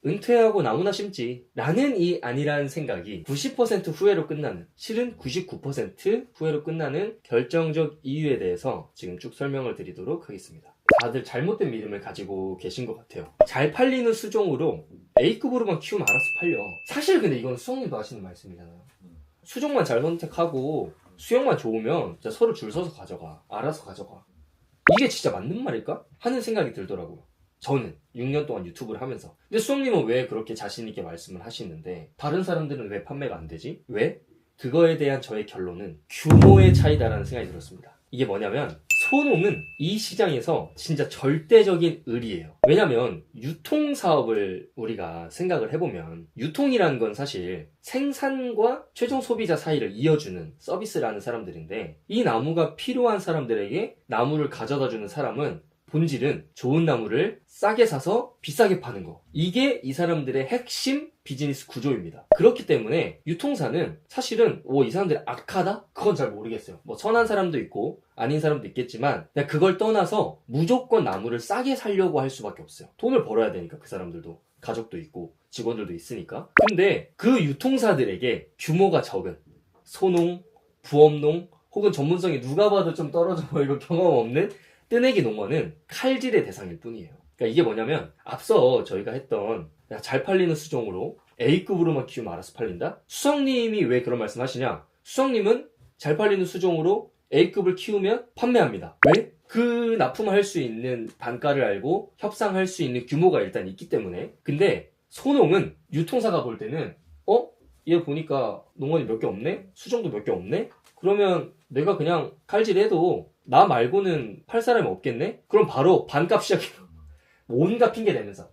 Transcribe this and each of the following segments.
은퇴하고 나무나 심지 라는 이 아니라는 생각이 90% 후회로 끝나는, 실은 99% 후회로 끝나는 결정적 이유에 대해서 지금 쭉 설명을 드리도록 하겠습니다. 다들 잘못된 믿음을 가지고 계신 것 같아요. 잘 팔리는 수종으로 A급으로만 키우면 알아서 팔려. 사실 근데 이건 수성님도 하시는 말씀이잖아요. 수종만 잘 선택하고 수영만 좋으면 진짜 서로 줄 서서 가져가. 알아서 가져가. 이게 진짜 맞는 말일까? 하는 생각이 들더라고요. 저는 6년 동안 유튜브를 하면서. 근데 수영님은 왜 그렇게 자신있게 말씀을 하시는데 다른 사람들은 왜 판매가 안 되지? 왜? 그거에 대한 저의 결론은 규모의 차이다라는 생각이 들었습니다. 이게 뭐냐면 소농은 이 시장에서 진짜 절대적인 을이에요. 왜냐면 유통사업을 우리가 생각을 해보면 유통이라는 건 사실 생산과 최종 소비자 사이를 이어주는 서비스라는 사람들인데, 이 나무가 필요한 사람들에게 나무를 가져다주는 사람은 본질은 좋은 나무를 싸게 사서 비싸게 파는 거. 이게 이 사람들의 핵심 비즈니스 구조입니다. 그렇기 때문에 유통사는 사실은 이 사람들이 악하다? 그건 잘 모르겠어요. 뭐 선한 사람도 있고 아닌 사람도 있겠지만 그냥 그걸 떠나서 무조건 나무를 싸게 사려고 할 수밖에 없어요. 돈을 벌어야 되니까. 그 사람들도 가족도 있고 직원들도 있으니까. 근데 그 유통사들에게 규모가 적은 소농, 부업농 혹은 전문성이 누가 봐도 좀 떨어져 보이고 경험 없는 뜨내기 농원은 칼질의 대상일 뿐이에요. 그러니까 이게 뭐냐면 앞서 저희가 했던 잘 팔리는 수종으로 A급으로만 키우면 알아서 팔린다? 수성님이 왜 그런 말씀 하시냐? 수성님은 잘 팔리는 수종으로 A급을 키우면 판매합니다. 왜? 그 납품할 수 있는 단가를 알고 협상할 수 있는 규모가 일단 있기 때문에. 근데 소농은 유통사가 볼 때는 얘 보니까 농원이 몇 개 없네? 수종도 몇 개 없네? 그러면 내가 그냥 칼질해도 나 말고는 팔 사람이 없겠네? 그럼 바로 반값 시작해요. 온갖 핑계 대면서.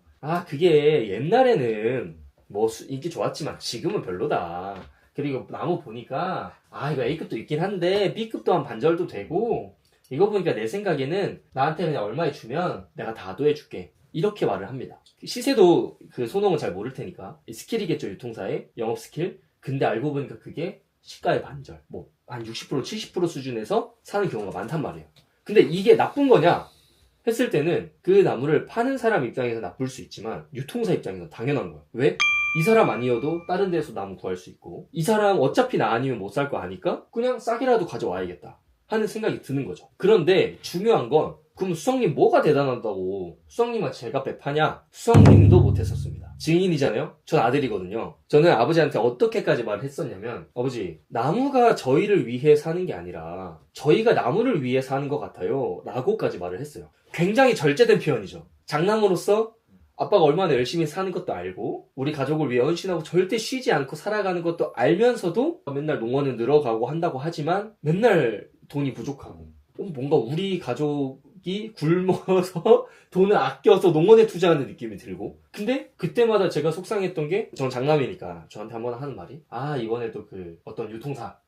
그게 옛날에는 뭐 인기 좋았지만 지금은 별로다. 그리고 나무 보니까 이거 A급도 있긴 한데 B급도 한 반절도 되고, 이거 보니까 내 생각에는 나한테 그냥 얼마에 주면 내가 다 도해줄게. 이렇게 말을 합니다. 시세도 그 소농은 잘 모를 테니까. 스킬이겠죠, 유통사의 영업 스킬. 근데 알고 보니까 그게 시가의 반절, 한 60%, 70% 수준에서 사는 경우가 많단 말이에요. 근데 이게 나쁜 거냐 했을 때는 그 나무를 파는 사람 입장에서 나쁠 수 있지만 유통사 입장에서 당연한 거야. 왜? 이 사람 아니어도 다른 데서 나무 구할 수 있고, 이 사람 어차피 나 아니면 못 살 거 아니까 그냥 싸게라도 가져와야겠다 하는 생각이 드는 거죠. 그런데 중요한 건, 그럼 수성님 뭐가 대단하다고 수성님만 제값에 파냐? 수성님도 못했었습니다. 증인이잖아요? 전 아들이거든요. 저는 아버지한테 어떻게까지 말을 했었냐면, 아버지, 나무가 저희를 위해 사는 게 아니라 저희가 나무를 위해 사는 것 같아요 라고까지 말을 했어요. 굉장히 절제된 표현이죠. 장남으로서 아빠가 얼마나 열심히 사는 것도 알고 우리 가족을 위해 헌신하고 절대 쉬지 않고 살아가는 것도 알면서도 맨날 농원을 늘어가고 한다고 하지만 맨날 돈이 부족하고, 뭔가 우리 가족이 굶어서 돈을 아껴서 농원에 투자하는 느낌이 들고. 근데 그때마다 제가 속상했던 게, 전 장남이니까 저한테 한번 하는 말이, 이번에도 그 어떤 유통사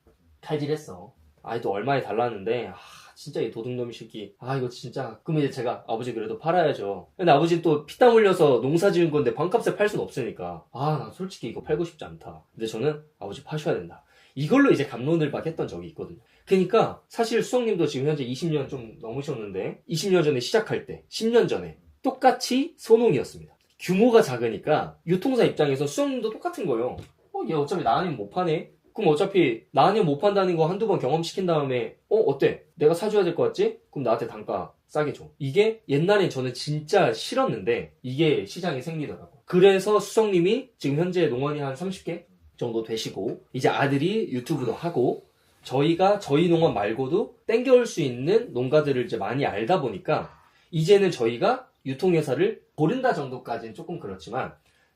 칼질했어. 또 얼마에 달랐는데 진짜 이 도둑놈이 새끼, 이거 진짜. 그럼 이제 제가, 아버지 그래도 팔아야죠. 근데 아버지는 또 피땀 흘려서 농사 지은 건데 반값에 팔 순 없으니까, 난 솔직히 이거 팔고 싶지 않다. 근데 저는 아버지 파셔야 된다. 이걸로 이제 갑론을 막 했던 적이 있거든요. 그러니까 사실 수성님도 지금 현재 20년 좀 넘으셨는데 20년 전에 시작할 때, 10년 전에 똑같이 소농이었습니다. 규모가 작으니까 유통사 입장에서 수성님도 똑같은 거예요. 얘 어차피 나 아니면 못 파네? 그럼 어차피 나 아니면 못 판다는 거 한두 번 경험시킨 다음에 어때? 내가 사줘야 될 것 같지? 그럼 나한테 단가 싸게 줘. 이게 옛날엔 저는 진짜 싫었는데 이게 시장이 생기더라고요. 그래서 수성님이 지금 현재 농원이 한 30개 정도 되시고, 이제 아들이 유튜브도 하고, 저희가 저희 농원 말고도 땡겨올 수 있는 농가들을 이제 많이 알다 보니까 이제는 저희가 유통회사를 고른다 정도까지는 조금 그렇지만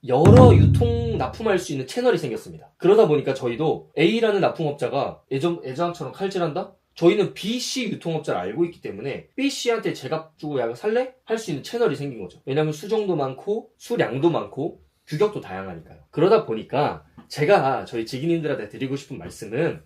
여러 유통 납품할 수 있는 채널이 생겼습니다. 그러다 보니까 저희도 A라는 납품업자가 애저항처럼 칼질한다? 저희는 BC 유통업자를 알고 있기 때문에 BC한테 제값 주고 야 살래? 할 수 있는 채널이 생긴 거죠. 왜냐면 수종도 많고 수량도 많고 규격도 다양하니까요. 그러다 보니까 제가 저희 직인님들한테 드리고 싶은 말씀은,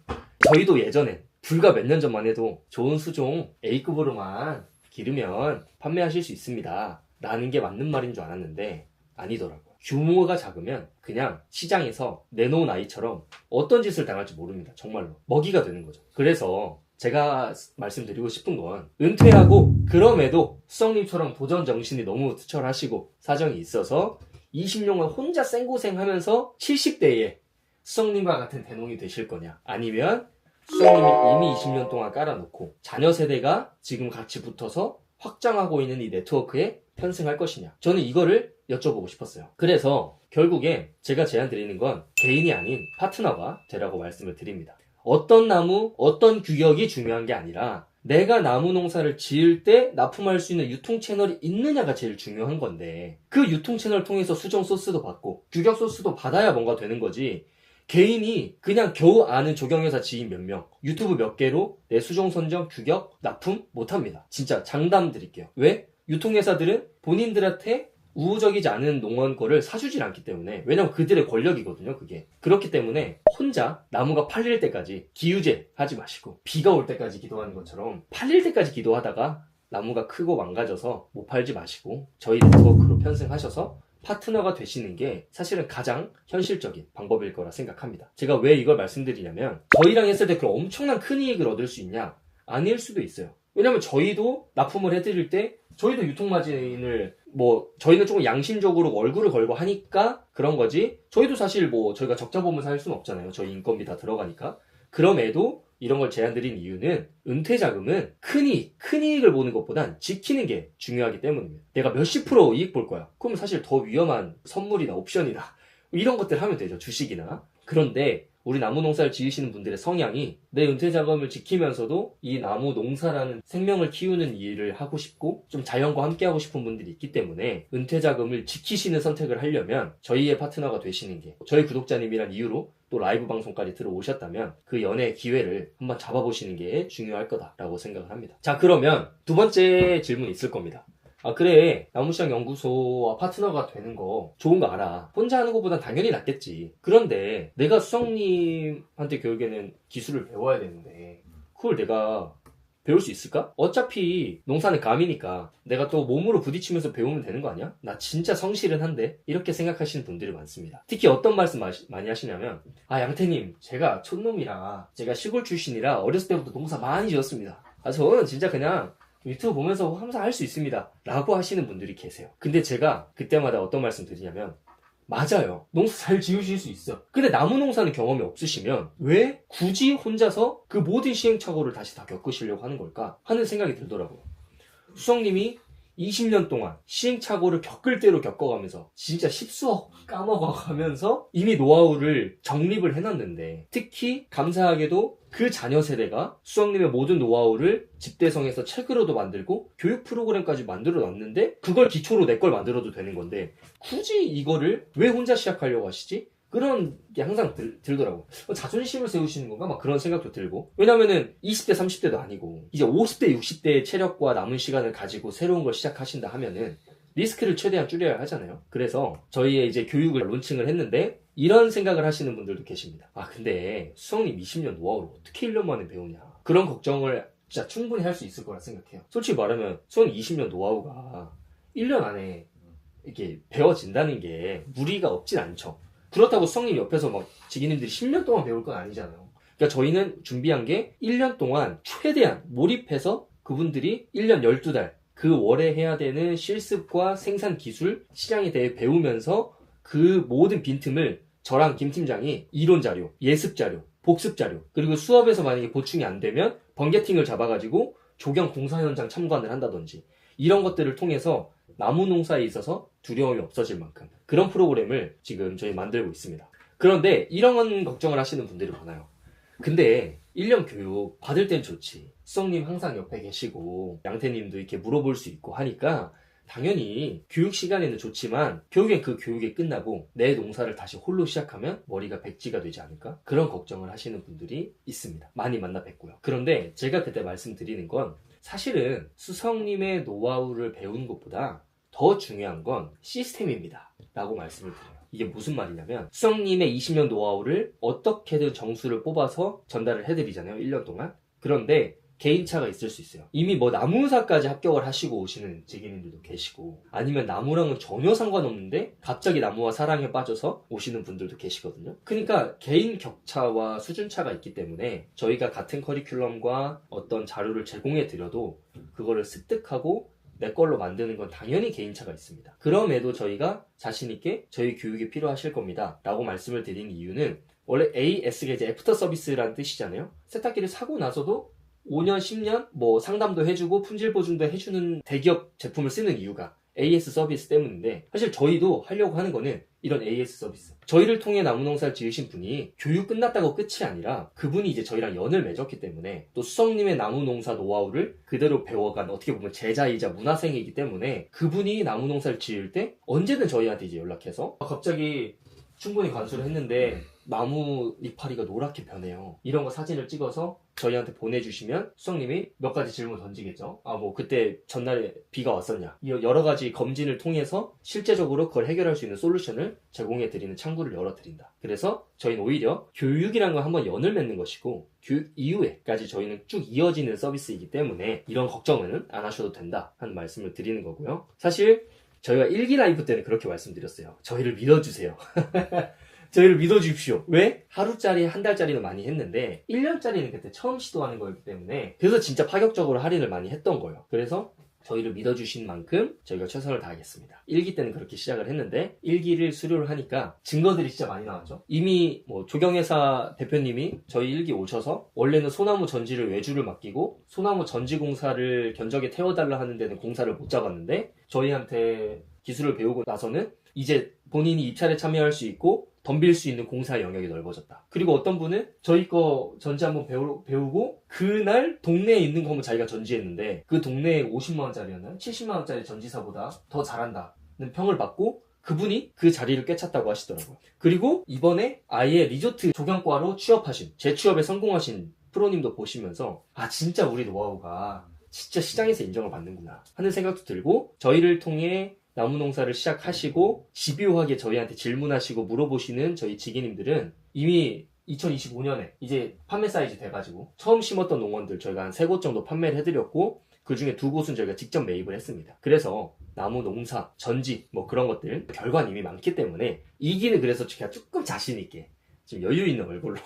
저희도 예전에 불과 몇 년 전만 해도 좋은 수종 A급으로만 기르면 판매하실 수 있습니다 라는 게 맞는 말인 줄 알았는데 아니더라고요. 규모가 작으면 그냥 시장에서 내놓은 아이처럼 어떤 짓을 당할지 모릅니다. 정말로 먹이가 되는 거죠. 그래서 제가 말씀드리고 싶은 건, 은퇴하고 그럼에도 수성님처럼 도전 정신이 너무 투철하시고 사정이 있어서 20년간 혼자 생고생하면서 70대에 수성님과 같은 대농이 되실 거냐? 아니면 수성님이 이미 20년 동안 깔아놓고 자녀 세대가 지금 같이 붙어서 확장하고 있는 이 네트워크에 편승할 것이냐? 저는 이거를 여쭤보고 싶었어요. 그래서 결국에 제가 제안 드리는 건 개인이 아닌 파트너가 되라고 말씀을 드립니다. 어떤 나무, 어떤 규격이 중요한 게 아니라 내가 나무 농사를 지을 때 납품할 수 있는 유통 채널이 있느냐가 제일 중요한 건데 그 유통 채널 통해서 수정 소스도 받고 규격 소스도 받아야 뭔가 되는 거지. 개인이 그냥 겨우 아는 조경회사 지인 몇 명, 유튜브 몇 개로 내 수종 선정, 규격, 납품 못합니다. 진짜 장담 드릴게요. 왜? 유통회사들은 본인들한테 우호적이지 않은 농원 거를 사주질 않기 때문에. 왜냐면 그들의 권력이거든요, 그게. 그렇기 때문에 혼자 나무가 팔릴 때까지 기우제 하지 마시고 비가 올 때까지 기도하는 것처럼 팔릴 때까지 기도하다가 나무가 크고 망가져서 못 팔지 마시고 저희 네트워크로 편승하셔서 파트너가 되시는 게 사실은 가장 현실적인 방법일 거라 생각합니다. 제가 왜 이걸 말씀드리냐면 저희랑 했을 때 그런 엄청난 큰 이익을 얻을 수 있냐? 아닐 수도 있어요. 왜냐면 저희도 납품을 해드릴 때 저희도 유통마진을 저희는 조금 양심적으로 얼굴을 걸고 하니까 그런 거지 저희도 사실 저희가 적자 보면서 할 수는 없잖아요. 저희 인건비 다 들어가니까. 그럼에도 이런 걸 제안드린 이유는 은퇴자금은 큰 이익을 보는 것보단 지키는 게 중요하기 때문입니다. 내가 몇십 프로 이익 볼 거야. 그럼 사실 더 위험한 선물이나 옵션이나 이런 것들 하면 되죠. 주식이나. 그런데 우리 나무 농사를 지으시는 분들의 성향이 내 은퇴자금을 지키면서도 이 나무 농사라는 생명을 키우는 일을 하고 싶고 좀 자연과 함께 하고 싶은 분들이 있기 때문에 은퇴자금을 지키시는 선택을 하려면 저희의 파트너가 되시는 게 저희 구독자님이란 이유로 또 라이브 방송까지 들어오셨다면 그 연애 기회를 한번 잡아보시는 게 중요할 거다라고 생각을 합니다. 자, 그러면 두 번째 질문이 있을 겁니다. 아, 그래. 나무시장 연구소와 파트너가 되는 거 좋은 거 알아. 혼자 하는 것보단 당연히 낫겠지. 그런데 내가 수성님한테 결국에는 기술을 배워야 되는데 그걸 내가 배울 수 있을까? 어차피 농사는 감이니까 내가 또 몸으로 부딪히면서 배우면 되는 거 아니야? 나 진짜 성실은 한데 이렇게 생각하시는 분들이 많습니다. 특히 어떤 말씀 많이 하시냐면 양태님 제가 촌놈이라 제가 시골 출신이라 어렸을 때부터 농사 많이 지었습니다. 저는 진짜 그냥 유튜브 보면서 항상 할 수 있습니다 라고 하시는 분들이 계세요. 근데 제가 그때마다 어떤 말씀 드리냐면 맞아요. 농사 잘 지으실 수 있어. 근데 나무 농사는 경험이 없으시면 왜 굳이 혼자서 그 모든 시행착오를 다시 다 겪으시려고 하는 걸까 하는 생각이 들더라고요. 수성님이 20년 동안 시행착오를 겪을 대로 겪어가면서 진짜 10수억 까먹어가면서 이미 노하우를 정립을 해놨는데 특히 감사하게도 그 자녀 세대가 수성님의 모든 노하우를 집대성에서 책으로도 만들고 교육 프로그램까지 만들어 놨는데 그걸 기초로 내 걸 만들어도 되는 건데 굳이 이거를 왜 혼자 시작하려고 하시지? 그런 게 항상 들더라고. 자존심을 세우시는 건가? 막 그런 생각도 들고. 왜냐면은 20대, 30대도 아니고 이제 50대, 60대의 체력과 남은 시간을 가지고 새로운 걸 시작하신다 하면은 리스크를 최대한 줄여야 하잖아요. 그래서 저희의 이제 교육을 론칭을 했는데 이런 생각을 하시는 분들도 계십니다. 근데 수성님 20년 노하우를 어떻게 1년 만에 배우냐. 그런 걱정을 진짜 충분히 할 수 있을 거라 생각해요. 솔직히 말하면 수성님 20년 노하우가 1년 안에 이렇게 배워진다는 게 무리가 없진 않죠. 그렇다고 수성님 옆에서 지기님들이 10년 동안 배울 건 아니잖아요. 그러니까 저희는 준비한 게 1년 동안 최대한 몰입해서 그분들이 1년 12달 그 월에 해야 되는 실습과 생산 기술, 시장에 대해 배우면서 그 모든 빈틈을 저랑 김 팀장이 이론 자료, 예습 자료, 복습 자료, 그리고 수업에서 만약에 보충이 안 되면 번개팅을 잡아가지고 조경 공사 현장 참관을 한다든지 이런 것들을 통해서 나무 농사에 있어서 두려움이 없어질 만큼 그런 프로그램을 지금 저희 만들고 있습니다. 그런데 이런 걱정을 하시는 분들이 많아요. 근데 1년 교육 받을 땐 좋지. 수성님 항상 옆에 계시고 양태님도 이렇게 물어볼 수 있고 하니까 당연히 교육 시간에는 좋지만 결국엔 그 교육이 끝나고 내 농사를 다시 홀로 시작하면 머리가 백지가 되지 않을까? 그런 걱정을 하시는 분들이 있습니다. 많이 만나 뵙고요. 그런데 제가 그때 말씀드리는 건 사실은 수성님의 노하우를 배우는 것보다 더 중요한 건 시스템입니다 라고 말씀을 드려요. 이게 무슨 말이냐면 수성님의 20년 노하우를 어떻게든 정수를 뽑아서 전달을 해드리잖아요. 1년 동안. 그런데 개인차가 있을 수 있어요. 이미 나무사까지 합격을 하시고 오시는 지기님들도 계시고 아니면 나무랑은 전혀 상관없는데 갑자기 나무와 사랑에 빠져서 오시는 분들도 계시거든요. 그러니까 개인 격차와 수준차가 있기 때문에 저희가 같은 커리큘럼과 어떤 자료를 제공해 드려도 그거를 습득하고 내 걸로 만드는 건 당연히 개인차가 있습니다. 그럼에도 저희가 자신있게 저희 교육이 필요하실 겁니다 라고 말씀을 드린 이유는 원래 AS가 이제 애프터 서비스라는 뜻이잖아요. 세탁기를 사고 나서도 5년, 10년 뭐 상담도 해주고 품질 보증도 해주는 대기업 제품을 쓰는 이유가 AS 서비스 때문인데, 사실 저희도 하려고 하는 거는 이런 AS 서비스. 저희를 통해 나무농사를 지으신 분이 교육 끝났다고 끝이 아니라 그분이 이제 저희랑 연을 맺었기 때문에 또 수성님의 나무농사 노하우를 그대로 배워간 어떻게 보면 제자이자 문화생이기 때문에 그분이 나무농사를 지을 때 언제든 저희한테 이제 연락해서 갑자기 충분히 관수를 했는데 나무 이파리가 노랗게 변해요. 이런 거 사진을 찍어서 저희한테 보내주시면 수성님이 몇 가지 질문 던지겠죠. 뭐 그때 전날에 비가 왔었냐. 여러 가지 검진을 통해서 실제적으로 그걸 해결할 수 있는 솔루션을 제공해드리는 창구를 열어드린다. 그래서 저희는 오히려 교육이라는 건 한번 연을 맺는 것이고 교육 이후에까지 저희는 쭉 이어지는 서비스이기 때문에 이런 걱정은 안 하셔도 된다 하는 말씀을 드리는 거고요. 사실 저희가 1기 라이브 때는 그렇게 말씀드렸어요. 저희를 믿어주세요. 저희를 믿어주십시오. 왜? 하루짜리, 한 달짜리는 많이 했는데 1년짜리는 그때 처음 시도하는 거였기 때문에 그래서 진짜 파격적으로 할인을 많이 했던 거예요. 그래서 저희를 믿어주신 만큼 저희가 최선을 다하겠습니다. 1기 때는 그렇게 시작을 했는데 1기를 수료를 하니까 증거들이 진짜 많이 나왔죠. 이미 조경회사 대표님이 저희 1기 오셔서 원래는 소나무 전지를 외주를 맡기고 소나무 전지 공사를 견적에 태워달라 하는 데는 공사를 못 잡았는데 저희한테 기술을 배우고 나서는 이제 본인이 입찰에 참여할 수 있고 덤빌 수 있는 공사 영역이 넓어졌다. 그리고 어떤 분은 저희 거 전지 한번 배우고 그날 동네에 있는 거 한번 자기가 전지했는데 그 동네에 50만원짜리였나요? 70만원짜리 전지사보다 더 잘한다는 평을 받고 그분이 그 자리를 꿰찼다고 하시더라고요. 그리고 이번에 아예 리조트 조경과로 취업하신, 재취업에 성공하신 프로님도 보시면서 진짜 우리 노하우가 진짜 시장에서 인정을 받는구나 하는 생각도 들고 저희를 통해 나무농사를 시작하시고 집요하게 저희한테 질문하시고 물어보시는 저희 지기님들은 이미 2025년에 이제 판매 사이즈 돼가지고 처음 심었던 농원들 저희가 한 3곳 정도 판매를 해드렸고 그 중에 2곳은 저희가 직접 매입을 했습니다. 그래서 나무농사, 전지 그런 것들 결과는 이미 많기 때문에 2기는 그래서 제가 조금 자신있게 좀 여유 있는 얼굴로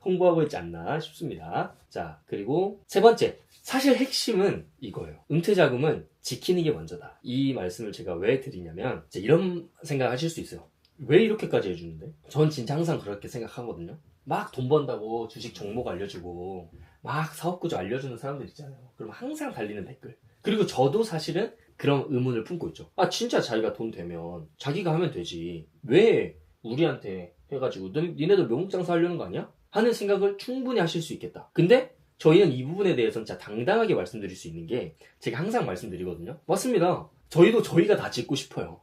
홍보하고 있지 않나 싶습니다. 자, 그리고 세 번째, 사실 핵심은 이거예요. 은퇴자금은 지키는 게 먼저다. 이 말씀을 제가 왜 드리냐면 이런 생각 하실 수 있어요. 왜 이렇게까지 해주는데? 전 진짜 항상 그렇게 생각하거든요. 막 돈 번다고 주식 종목 알려주고 막 사업구조 알려주는 사람들 있잖아요. 그럼 항상 달리는 댓글. 그리고 저도 사실은 그런 의문을 품고 있죠. 진짜 자기가 돈 되면 자기가 하면 되지. 왜 우리한테 해가지고 니네들 묘목장사 하려는 거 아니야? 하는 생각을 충분히 하실 수 있겠다. 근데 저희는 이 부분에 대해서는 진짜 당당하게 말씀드릴 수 있는 게 제가 항상 말씀드리거든요. 맞습니다. 저희도 저희가 다 짓고 싶어요.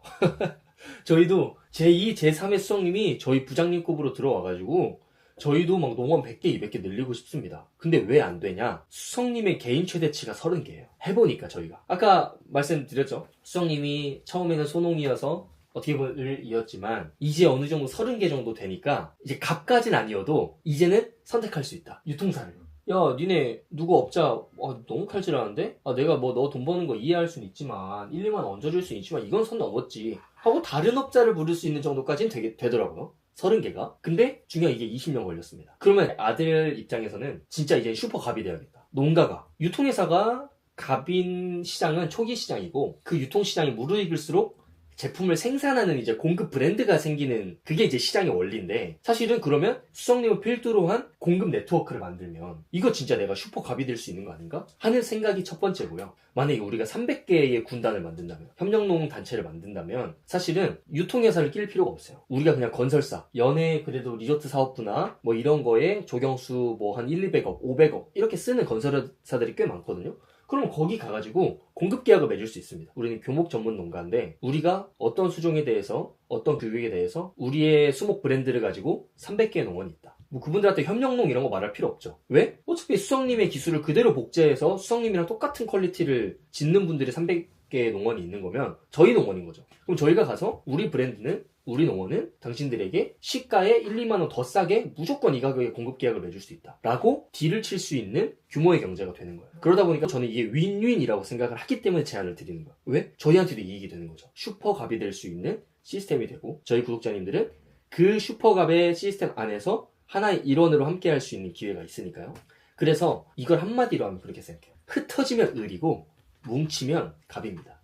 저희도 제2, 제3의 수석님이 저희 부장님급으로 들어와가지고 저희도 막 농원 100개, 200개 늘리고 싶습니다. 근데 왜 안 되냐? 수석님의 개인 최대치가 30개예요. 해보니까 저희가. 아까 말씀드렸죠. 수석님이 처음에는 소농이어서 어떻게 보면 이었지만 이제 어느 정도 30개 정도 되니까 이제 갑까지는 아니어도 이제는 선택할 수 있다. 유통사를. 야, 니네 누구 업자 너무 칼질하는데? 내가 너 돈 버는 거 이해할 수는 있지만 1, 2만 원 얹어줄 수는 있지만 이건 선 넘었지 하고 다른 업자를 부를 수 있는 정도까지는 되더라고요. 30개가. 근데 중요한 이게 20년 걸렸습니다. 그러면 아들 입장에서는 진짜 이제 슈퍼갑이 돼야겠다. 농가가. 유통회사가 갑인 시장은 초기 시장이고 그 유통시장이 무르익을수록 제품을 생산하는 이제 공급 브랜드가 생기는 그게 이제 시장의 원리인데 사실은 그러면 수석님을 필두로 한 공급 네트워크를 만들면 이거 진짜 내가 슈퍼갑이 될 수 있는 거 아닌가? 하는 생각이 첫 번째고요. 만약에 우리가 300개의 군단을 만든다면 협력농 단체를 만든다면 사실은 유통회사를 낄 필요가 없어요. 우리가 그냥 건설사, 연해 그래도 리조트 사업부나 이런 거에 조경수 한 1, 200억, 500억 이렇게 쓰는 건설사들이 꽤 많거든요. 그럼 거기 가가지고 공급 계약을 맺을 수 있습니다. 우리는 교목 전문 농가인데 우리가 어떤 수종에 대해서 어떤 교육에 대해서 우리의 수목 브랜드를 가지고 300개의 농원이 있다. 그분들한테 협력농 이런 거 말할 필요 없죠. 왜? 어차피 수석님의 기술을 그대로 복제해서 수석님이랑 똑같은 퀄리티를 짓는 분들이 300개의 농원이 있는 거면 저희 농원인 거죠. 그럼 저희가 가서 우리 브랜드는 우리 농원은 당신들에게 시가에 1, 2만 원 더 싸게 무조건 이 가격에 공급 계약을 맺을 수 있다 라고 딜을 칠 수 있는 규모의 경제가 되는 거예요. 그러다 보니까 저는 이게 윈윈이라고 생각을 하기 때문에 제안을 드리는 거예요. 왜? 저희한테도 이익이 되는 거죠. 슈퍼갑이 될 수 있는 시스템이 되고 저희 구독자님들은 그 슈퍼갑의 시스템 안에서 하나의 일원으로 함께 할 수 있는 기회가 있으니까요. 그래서 이걸 한마디로 하면 그렇게 생각해요. 흩어지면 을이고 뭉치면 갑입니다.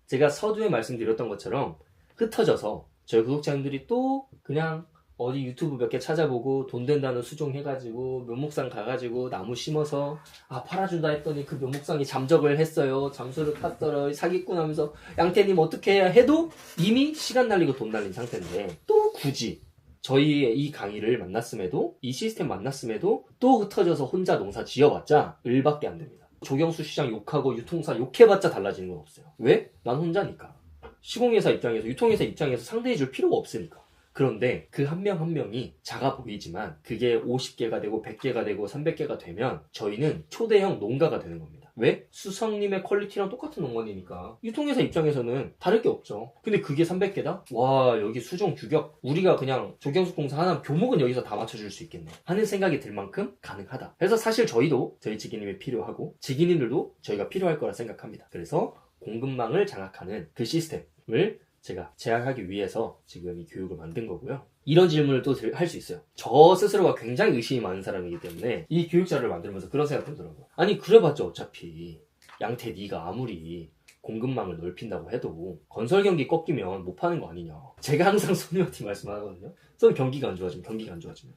제가 서두에 말씀드렸던 것처럼 흩어져서 저희 구독자님들이 또 그냥 어디 유튜브 몇 개 찾아보고 돈 된다는 수종 해가지고 묘목상 가가지고 나무 심어서 팔아준다 했더니 그 묘목상이 잠적을 했어요. 잠수를 탔더라. 사기꾼 하면서 양태님 어떻게 해야 해도 이미 시간 날리고 돈 날린 상태인데 또 굳이 저희의 이 강의를 만났음에도 이 시스템 만났음에도 또 흩어져서 혼자 농사 지어봤자 을밖에 안 됩니다. 조경수 시장 욕하고 유통사 욕해봤자 달라지는 건 없어요. 왜? 난 혼자니까. 시공회사 입장에서 유통회사 입장에서 상대해줄 필요가 없으니까. 그런데 그 한 명 한 명이 작아 보이지만 그게 50개가 되고 100개가 되고 300개가 되면 저희는 초대형 농가가 되는 겁니다. 왜? 수성님의 퀄리티랑 똑같은 농원이니까 유통회사 입장에서는 다를 게 없죠. 근데 그게 300개다? 와, 여기 수종 규격 우리가 그냥 조경수 공사 하나 교목은 여기서 다 맞춰줄 수 있겠네 하는 생각이 들 만큼 가능하다. 그래서 사실 저희도 저희 지기님이 필요하고 지기님들도 저희가 필요할 거라 생각합니다. 그래서 공급망을 장악하는 그 시스템을 제가 제약하기 위해서 지금 이 교육을 만든 거고요. 이런 질문을 또 할 수 있어요. 저 스스로가 굉장히 의심이 많은 사람이기 때문에 이 교육 자료를 만들면서 그런 생각 들더라고요. 아니 그래봤자 어차피 양태 네가 아무리 공급망을 넓힌다고 해도 건설 경기 꺾이면 못 파는 거 아니냐. 제가 항상 수석님한테 말씀하거든요. 선 경기가 안 좋아지면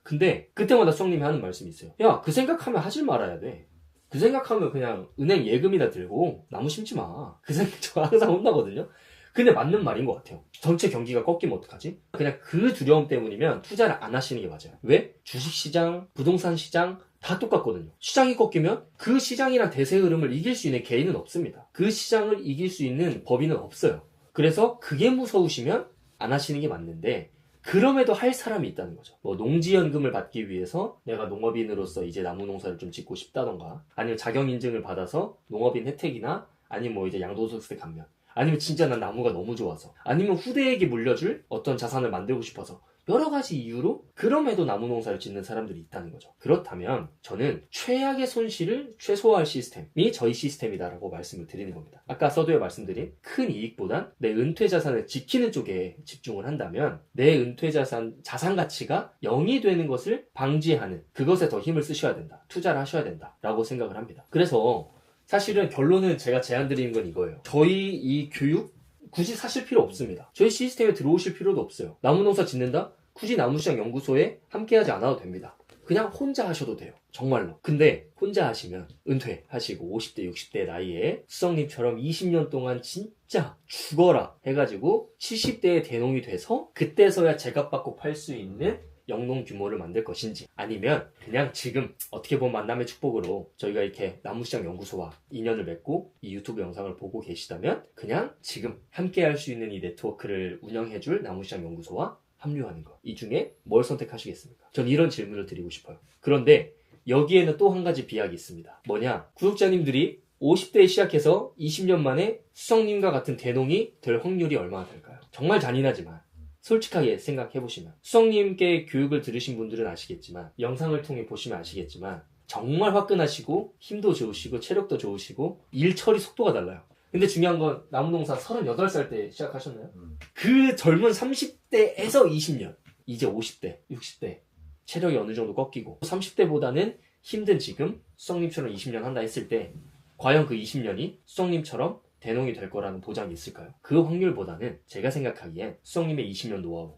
근데 그때마다 수석님이 하는 말씀이 있어요. 야, 그 생각하면 하질 말아야 돼. 그 생각하면 그냥 은행 예금이나 들고 나무 심지 마. 그 생각 저 항상 혼나거든요. 근데 맞는 말인 것 같아요. 전체 경기가 꺾이면 어떡하지? 그냥 그 두려움 때문이면 투자를 안 하시는 게 맞아요. 왜? 주식시장, 부동산 시장 다 똑같거든요. 시장이 꺾이면 그 시장이란 대세 흐름을 이길 수 있는 개인은 없습니다. 그 시장을 이길 수 있는 법인은 없어요. 그래서 그게 무서우시면 안 하시는 게 맞는데 그럼에도 할 사람이 있다는 거죠. 뭐 농지연금을 받기 위해서 내가 농업인으로서 이제 나무 농사를 좀 짓고 싶다던가 아니면 자격인증을 받아서 농업인 혜택이나 아니면 뭐 이제 양도소득세 감면 아니면 진짜 난 나무가 너무 좋아서 아니면 후대에게 물려줄 어떤 자산을 만들고 싶어서 여러 가지 이유로 그럼에도 나무 농사를 짓는 사람들이 있다는 거죠. 그렇다면 저는 최악의 손실을 최소화할 시스템이 저희 시스템이다라고 말씀을 드리는 겁니다. 아까 서두에 말씀드린 큰 이익보단 내 은퇴 자산을 지키는 쪽에 집중을 한다면 내 은퇴 자산 가치가 0이 되는 것을 방지하는 그것에 더 힘을 쓰셔야 된다. 투자를 하셔야 된다라고 생각을 합니다. 그래서 사실은 결론은 제가 제안드리는 건 이거예요. 저희 이 교육 굳이 사실 필요 없습니다. 저희 시스템에 들어오실 필요도 없어요. 나무농사 짓는다? 굳이 나무시장 연구소에 함께하지 않아도 됩니다. 그냥 혼자 하셔도 돼요. 정말로. 근데 혼자 하시면 은퇴하시고 50대 60대 나이에 수성님처럼 20년 동안 진짜 죽어라 해가지고 70대에 대농이 돼서 그때서야 제값 받고 팔 수 있는 영농 규모를 만들 것인지 아니면 그냥 지금 어떻게 보면 만남의 축복으로 저희가 이렇게 나무시장 연구소와 인연을 맺고 이 유튜브 영상을 보고 계시다면 그냥 지금 함께 할 수 있는 이 네트워크를 운영해줄 나무시장 연구소와 합류하는 것. 이 중에 뭘 선택하시겠습니까? 전 이런 질문을 드리고 싶어요. 그런데 여기에는 또 한 가지 비약이 있습니다. 뭐냐? 구독자님들이 50대에 시작해서 20년 만에 수성님과 같은 대농이 될 확률이 얼마나 될까요? 정말 잔인하지만 솔직하게 생각해보시면 수성님께 교육을 들으신 분들은 아시겠지만 영상을 통해 보시면 아시겠지만 정말 화끈하시고 힘도 좋으시고 체력도 좋으시고 일 처리 속도가 달라요. 근데 중요한 건 나무농사 38살 때 시작하셨나요? 그 젊은 30대에서 20년 이제 50대 60대 체력이 어느 정도 꺾이고 30대보다는 힘든 지금 수성님처럼 20년 한다 했을 때 과연 그 20년이 수성님처럼 대농이 될 거라는 보장이 있을까요? 그 확률보다는 제가 생각하기엔 수성님의 20년 노하우,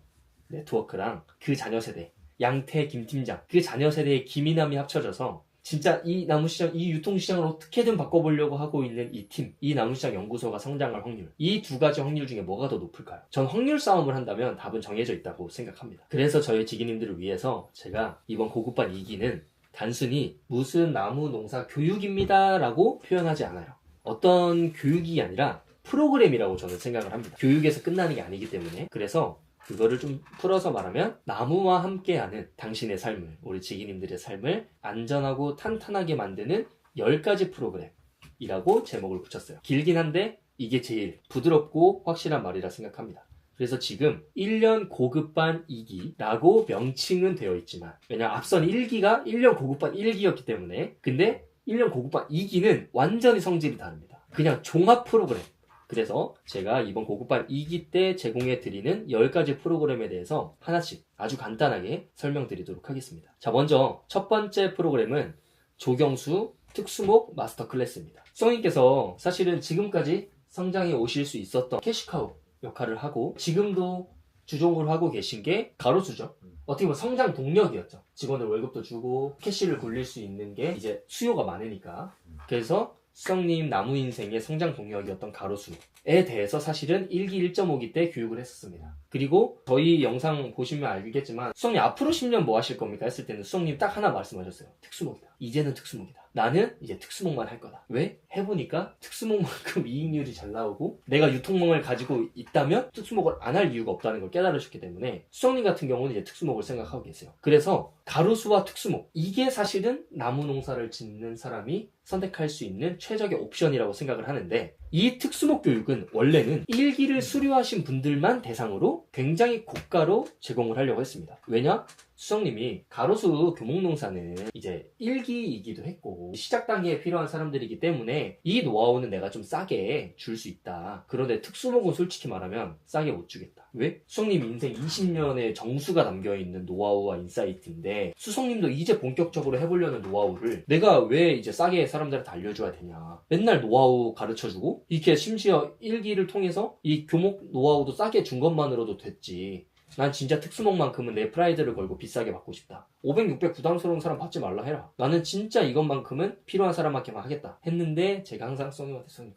네트워크랑 그 자녀 세대, 양태 김팀장, 그 자녀 세대의 김이남이 합쳐져서 진짜 이 나무시장, 이 유통시장을 어떻게든 바꿔보려고 하고 있는 이 팀, 이 나무시장 연구소가 성장할 확률, 이 두 가지 확률 중에 뭐가 더 높을까요? 전 확률 싸움을 한다면 답은 정해져 있다고 생각합니다. 그래서 저희 지기님들을 위해서 제가 이번 고급반 2기는 단순히 무슨 나무 농사 교육입니다 라고 표현하지 않아요. 어떤 교육이 아니라 프로그램이라고 저는 생각을 합니다. 교육에서 끝나는 게 아니기 때문에. 그래서 그거를 좀 풀어서 말하면 나무와 함께하는 당신의 삶을, 우리 지기님들의 삶을 안전하고 탄탄하게 만드는 10가지 프로그램이라고 제목을 붙였어요. 길긴 한데 이게 제일 부드럽고 확실한 말이라 생각합니다. 그래서 지금 1년 고급반 2기라고 명칭은 되어 있지만 왜냐면 앞선 1기가 1년 고급반 1기였기 때문에 근데 1년 고급반 2기는 완전히 성질이 다릅니다. 그냥 종합 프로그램. 그래서 제가 이번 고급반 2기 때 제공해드리는 10가지 프로그램에 대해서 하나씩 아주 간단하게 설명드리도록 하겠습니다. 자, 먼저 첫 번째 프로그램은 조경수 특수목 마스터 클래스입니다. 수성님께서 사실은 지금까지 성장해 오실 수 있었던 캐시카우 역할을 하고 지금도 주종으로 하고 계신 게 가로수죠. 어떻게 보면 성장 동력이었죠. 직원들 월급도 주고 캐시를 굴릴 수 있는 게 이제 수요가 많으니까. 그래서 수성님 나무 인생의 성장 동력이었던 가로수에 대해서 사실은 1기 1.5기 때 교육을 했었습니다. 그리고 저희 영상 보시면 알겠지만 수성님 앞으로 10년 뭐 하실 겁니까? 했을 때는 수성님 딱 하나 말씀하셨어요. 특수목이다. 이제는 특수목이다. 나는 이제 특수목만 할 거다. 왜? 해보니까 특수목만큼 이익률이 잘 나오고 내가 유통망을 가지고 있다면 특수목을 안 할 이유가 없다는 걸 깨달으셨기 때문에 수성님 같은 경우는 이제 특수목을 생각하고 계세요. 그래서 가로수와 특수목, 이게 사실은 나무 농사를 짓는 사람이 선택할 수 있는 최적의 옵션이라고 생각을 하는데, 이 특수목 교육은 원래는 1기를 수료하신 분들만 대상으로 굉장히 고가로 제공을 하려고 했습니다. 왜냐? 수성님이 가로수 교목농사는 이제 1기이기도 했고 시작 단계에 필요한 사람들이기 때문에 이 노하우는 내가 좀 싸게 줄 수 있다. 그런데 특수목은 솔직히 말하면 싸게 못 주겠다. 왜? 수성님 인생 20년의 정수가 담겨있는 노하우와 인사이트인데 수성님도 이제 본격적으로 해보려는 노하우를 내가 왜 이제 싸게 사람들한테 알려줘야 되냐. 맨날 노하우 가르쳐주고 이렇게 심지어 1기를 통해서 이 교목 노하우도 싸게 준 것만으로도 됐지. 난 진짜 특수목만큼은 내 프라이드를 걸고 비싸게 받고 싶다. 500, 600 부담스러운 사람 받지 말라 해라. 나는 진짜 이것만큼은 필요한 사람만큼만 하겠다. 했는데 제가 항상 수성님한테 수성님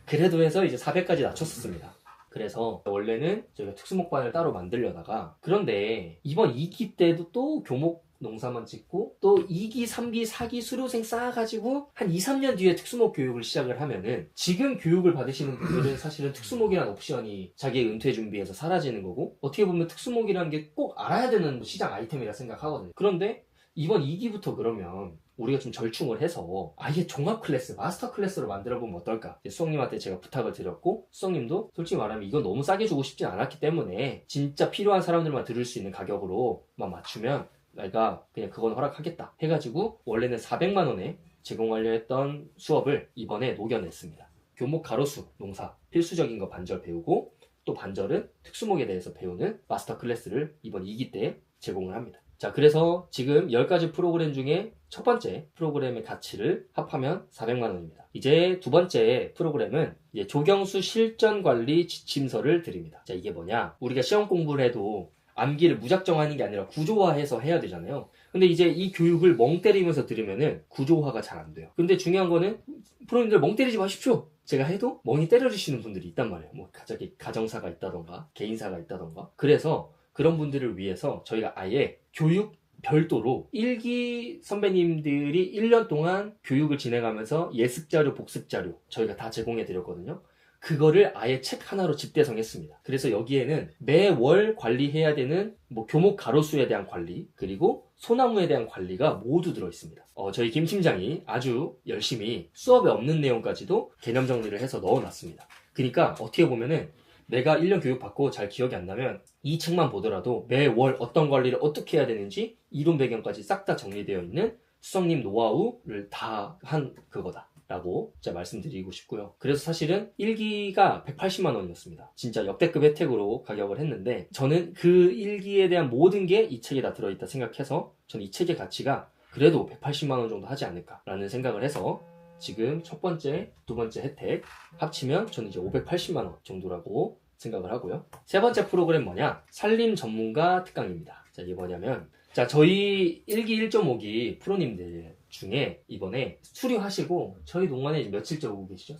그래도 해서 이제 400까지 낮췄었습니다. 그래서 원래는 저희가 특수목반을 따로 만들려다가 그런데 이번 2기 때도 또 교목 농사만 짓고 또 2기, 3기, 4기 수료생 쌓아가지고 한 2, 3년 뒤에 특수목 교육을 시작을 하면은 지금 교육을 받으시는 분들은 사실은 특수목이라는 옵션이 자기의 은퇴 준비에서 사라지는 거고 어떻게 보면 특수목이라는 게 꼭 알아야 되는 시장 아이템이라 생각하거든요. 그런데 이번 2기부터 그러면 우리가 좀 절충을 해서 아예 종합 클래스, 마스터 클래스로 만들어보면 어떨까? 수성님한테 제가 부탁을 드렸고 수성님도 솔직히 말하면 이건 너무 싸게 주고 싶진 않았기 때문에 진짜 필요한 사람들만 들을 수 있는 가격으로만 맞추면 내가 그냥 그건 허락하겠다 해가지고 원래는 400만 원에 제공하려 했던 수업을 이번에 녹여냈습니다. 교목 가로수 농사 필수적인 거 반절 배우고 또 반절은 특수목에 대해서 배우는 마스터 클래스를 이번 2기 때 제공을 합니다. 자, 그래서 지금 10가지 프로그램 중에 첫 번째 프로그램의 가치를 합하면 400만 원입니다. 이제 두 번째 프로그램은 이제 조경수 실전관리 지침서를 드립니다. 자, 이게 뭐냐? 우리가 시험 공부를 해도 암기를 무작정 하는 게 아니라 구조화해서 해야 되잖아요. 근데 이제 이 교육을 멍 때리면서 들으면은 구조화가 잘 안 돼요. 근데 중요한 거는 프로님들 멍 때리지 마십시오. 제가 해도 멍이 때려주시는 분들이 있단 말이에요. 뭐 가정사가 있다던가 개인사가 있다던가. 그래서 그런 분들을 위해서 저희가 아예 교육 별도로 1기 선배님들이 1년 동안 교육을 진행하면서 예습자료, 복습자료 저희가 다 제공해 드렸거든요. 그거를 아예 책 하나로 집대성했습니다. 그래서 여기에는 매월 관리해야 되는 뭐 교목 가로수에 대한 관리 그리고 소나무에 대한 관리가 모두 들어있습니다. 저희 김 팀장이 아주 열심히 수업에 없는 내용까지도 개념 정리를 해서 넣어놨습니다. 그러니까 어떻게 보면은 내가 1년 교육받고 잘 기억이 안 나면 이 책만 보더라도 매월 어떤 관리를 어떻게 해야 되는지 이론 배경까지 싹 다 정리되어 있는 수성님 노하우를 다 한 그거다 라고 진짜 말씀드리고 싶고요. 그래서 사실은 1기가 180만 원이었습니다. 진짜 역대급 혜택으로 가격을 했는데 저는 그 1기에 대한 모든 게 이 책에 다 들어있다 생각해서 저는 이 책의 가치가 그래도 180만 원 정도 하지 않을까라는 생각을 해서 지금 첫 번째, 두 번째 혜택 합치면 저는 이제 580만 원 정도라고 생각을 하고요. 세 번째 프로그램 뭐냐? 산림 전문가 특강입니다. 자, 이게 뭐냐면 자, 저희 1기 1.5기 프로님들 중에 이번에 수료하시고 저희 농원에 며칠째 오고 계시죠?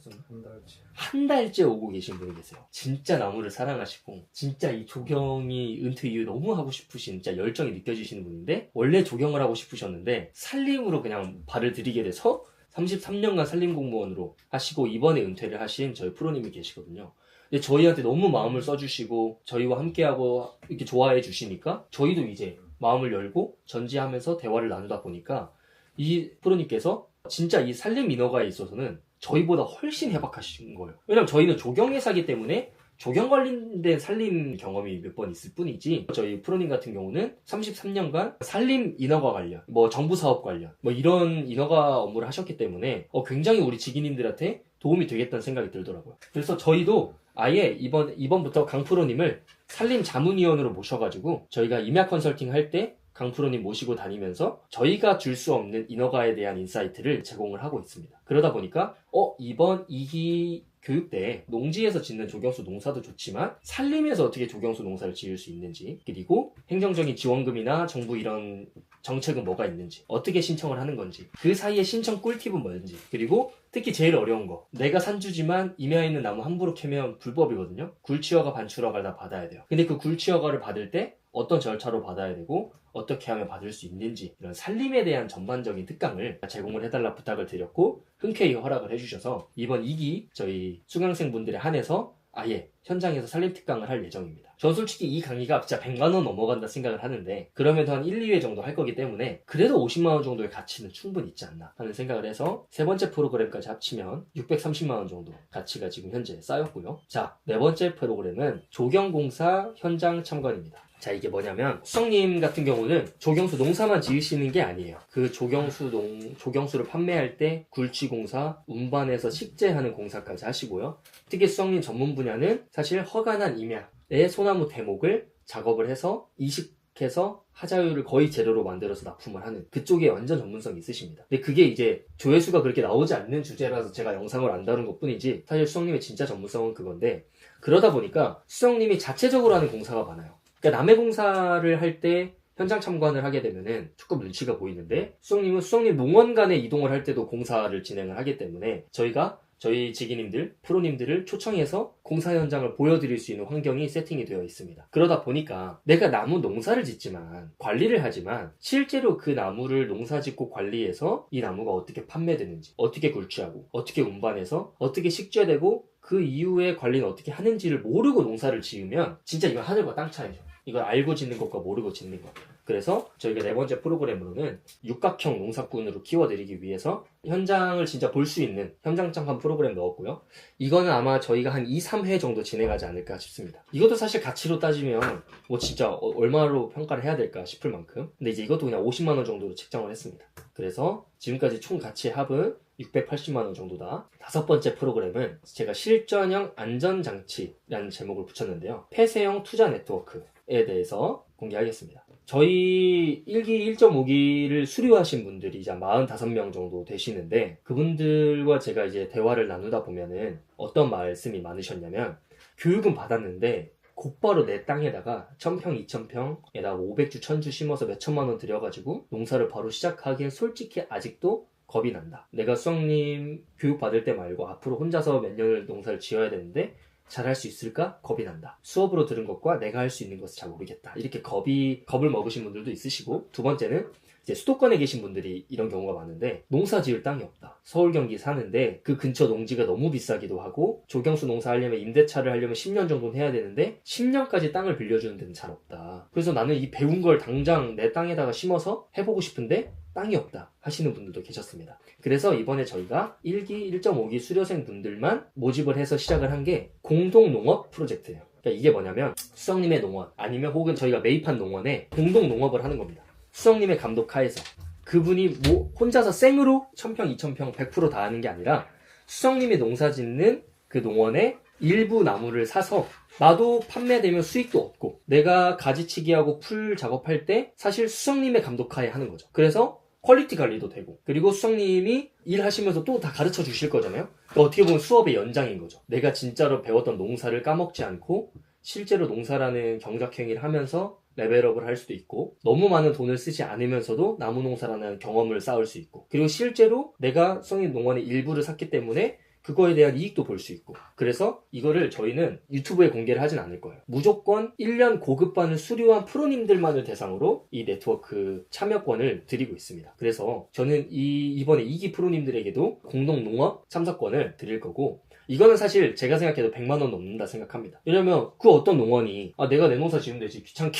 한 달째 오고 계신 분이 계세요. 진짜 나무를 사랑하시고 진짜 이 조경이 은퇴 이후 너무 하고 싶으신 진짜 열정이 느껴지시는 분인데 원래 조경을 하고 싶으셨는데 산림으로 그냥 발을 들이게 돼서 33년간 산림공무원으로 하시고 이번에 은퇴를 하신 저희 프로님이 계시거든요. 근데 저희한테 너무 마음을 써주시고 저희와 함께하고 이렇게 좋아해 주시니까 저희도 이제 마음을 열고 전지하면서 대화를 나누다 보니까 이 프로님께서 진짜 이 산림 인허가에 있어서는 저희보다 훨씬 해박하신 거예요. 왜냐면 저희는 조경회사기 때문에 조경 관련된 산림 경험이 몇 번 있을 뿐이지 저희 프로님 같은 경우는 33년간 산림 인허가 관련 뭐 정부 사업 관련 뭐 이런 인허가 업무를 하셨기 때문에 굉장히 우리 직인님들한테 도움이 되겠다는 생각이 들더라고요. 그래서 저희도 아예 이번부터 강 프로님을 산림 자문위원으로 모셔가지고 저희가 임야 컨설팅 할 때 강프로님 모시고 다니면서 저희가 줄 수 없는 인허가에 대한 인사이트를 제공을 하고 있습니다. 그러다 보니까 이번 2기 교육때 농지에서 짓는 조경수 농사도 좋지만 산림에서 어떻게 조경수 농사를 지을 수 있는지, 그리고 행정적인 지원금이나 정부 이런 정책은 뭐가 있는지, 어떻게 신청을 하는 건지, 그 사이에 신청 꿀팁은 뭔지, 그리고 특히 제일 어려운 거, 내가 산주지만 임야에 있는 나무 함부로 캐면 불법이거든요. 굴치허가 반출허가를 다 받아야 돼요. 근데 그 굴치허가를 받을 때 어떤 절차로 받아야 되고 어떻게 하면 받을 수 있는지, 이런 산림에 대한 전반적인 특강을 제공을 해달라 부탁을 드렸고 흔쾌히 허락을 해주셔서 이번 2기 저희 수강생분들에 한해서 아예 현장에서 산림 특강을 할 예정입니다. 전 솔직히 이 강의가 진짜 100만 원 넘어간다 생각을 하는데 그러면 한 1, 2회 정도 할 거기 때문에 그래도 50만 원 정도의 가치는 충분히 있지 않나 하는 생각을 해서 세 번째 프로그램까지 합치면 630만 원 정도 가치가 지금 현재 쌓였고요. 자, 네 번째 프로그램은 조경공사 현장 참관입니다. 자, 이게 뭐냐면 수성님 같은 경우는 조경수 농사만 지으시는 게 아니에요. 그 조경수를 판매할 때 굴치공사, 운반해서 식재하는 공사까지 하시고요. 특히 수성님 전문 분야는 사실 허가난 임야의 소나무 대목을 작업을 해서 이식해서 하자유를 거의 재료로 만들어서 납품을 하는 그쪽에 완전 전문성이 있으십니다. 근데 그게 이제 조회수가 그렇게 나오지 않는 주제라서 제가 영상을 안 다룬 것 뿐이지 사실 수성님의 진짜 전문성은 그건데, 그러다 보니까 수성님이 자체적으로 하는 공사가 많아요. 그러니까 남의 공사를 할 때 현장 참관을 하게 되면은 조금 눈치가 보이는데 수성님은 수성님 농원 간에 이동을 할 때도 공사를 진행을 하기 때문에 저희가 저희 지기님들, 프로님들을 초청해서 공사 현장을 보여드릴 수 있는 환경이 세팅이 되어 있습니다. 그러다 보니까 내가 나무 농사를 짓지만, 관리를 하지만 실제로 그 나무를 농사 짓고 관리해서 이 나무가 어떻게 판매되는지, 어떻게 굴치하고, 어떻게 운반해서, 어떻게 식재되고 그 이후에 관리는 어떻게 하는지를 모르고 농사를 지으면 진짜 이건 하늘과 땅 차이죠. 이걸 알고 짓는 것과 모르고 짓는 것. 그래서 저희가 네 번째 프로그램으로는 육각형 농사꾼으로 키워드리기 위해서 현장을 진짜 볼 수 있는 현장 참관 프로그램 넣었고요. 이거는 아마 저희가 한 2, 3회 정도 진행하지 않을까 싶습니다. 이것도 사실 가치로 따지면 뭐 진짜 얼마로 평가를 해야 될까 싶을 만큼, 근데 이제 이것도 그냥 50만 원 정도로 책정을 했습니다. 그래서 지금까지 총 가치 합은 680만 원 정도다. 다섯 번째 프로그램은 제가 실전형 안전장치라는 제목을 붙였는데요. 폐쇄형 투자 네트워크에 대해서 공개하겠습니다. 저희 1기 1.5기를 수료하신 분들이 이제 45명 정도 되시는데 그분들과 제가 이제 대화를 나누다 보면은 어떤 말씀이 많으셨냐면, 교육은 받았는데 곧바로 내 땅에다가 1000평, 2000평에다가 500주, 1000주 심어서 몇천만 원 들여가지고 농사를 바로 시작하기엔 솔직히 아직도 겁이 난다. 내가 수성님 교육 받을 때 말고 앞으로 혼자서 몇 년을 농사를 지어야 되는데 잘할 수 있을까? 겁이 난다. 수업으로 들은 것과 내가 할 수 있는 것을 잘 모르겠다. 이렇게 겁을 먹으신 분들도 있으시고, 두 번째는 이제 수도권에 계신 분들이 이런 경우가 많은데 농사 지을 땅이 없다. 서울 경기 사는데 그 근처 농지가 너무 비싸기도 하고 조경수 농사 하려면 임대차를 하려면 10년 정도는 해야 되는데 10년까지 땅을 빌려주는 데는 잘 없다. 그래서 나는 이 배운 걸 당장 내 땅에다가 심어서 해보고 싶은데 땅이 없다 하시는 분들도 계셨습니다. 그래서 이번에 저희가 1기, 1.5기 수료생 분들만 모집을 해서 시작을 한 게 공동농업 프로젝트예요. 그러니까 이게 뭐냐면 수성님의 농원 아니면 혹은 저희가 매입한 농원에 공동 농업을 하는 겁니다. 수성님의 감독 하에서 그분이 뭐 혼자서 생으로 1000평, 2000평 100% 다 하는 게 아니라 수성님이 농사 짓는 그 농원에 일부 나무를 사서 나도 판매되면 수익도 얻고 내가 가지치기하고 풀 작업할 때 사실 수성님의 감독하에 하는 거죠. 그래서 퀄리티 관리도 되고, 그리고 수성님이 일하시면서 또 다 가르쳐 주실 거잖아요. 그러니까 어떻게 보면 수업의 연장인 거죠. 내가 진짜로 배웠던 농사를 까먹지 않고 실제로 농사라는 경작행위를 하면서 레벨업을 할 수도 있고, 너무 많은 돈을 쓰지 않으면서도 나무 농사라는 경험을 쌓을 수 있고, 그리고 실제로 내가 수성님 농원의 일부를 샀기 때문에 그거에 대한 이익도 볼 수 있고, 그래서 이거를 저희는 유튜브에 공개를 하진 않을 거예요. 무조건 1년 고급반을 수료한 프로님들만을 대상으로 이 네트워크 참여권을 드리고 있습니다. 그래서 저는 이번에 2기 프로님들에게도 공동 농업 참석권을 드릴 거고, 이거는 사실 제가 생각해도 100만 원 넘는다 생각합니다. 왜냐면 그 어떤 농원이 내가 내 농사 지으면 되지 귀찮게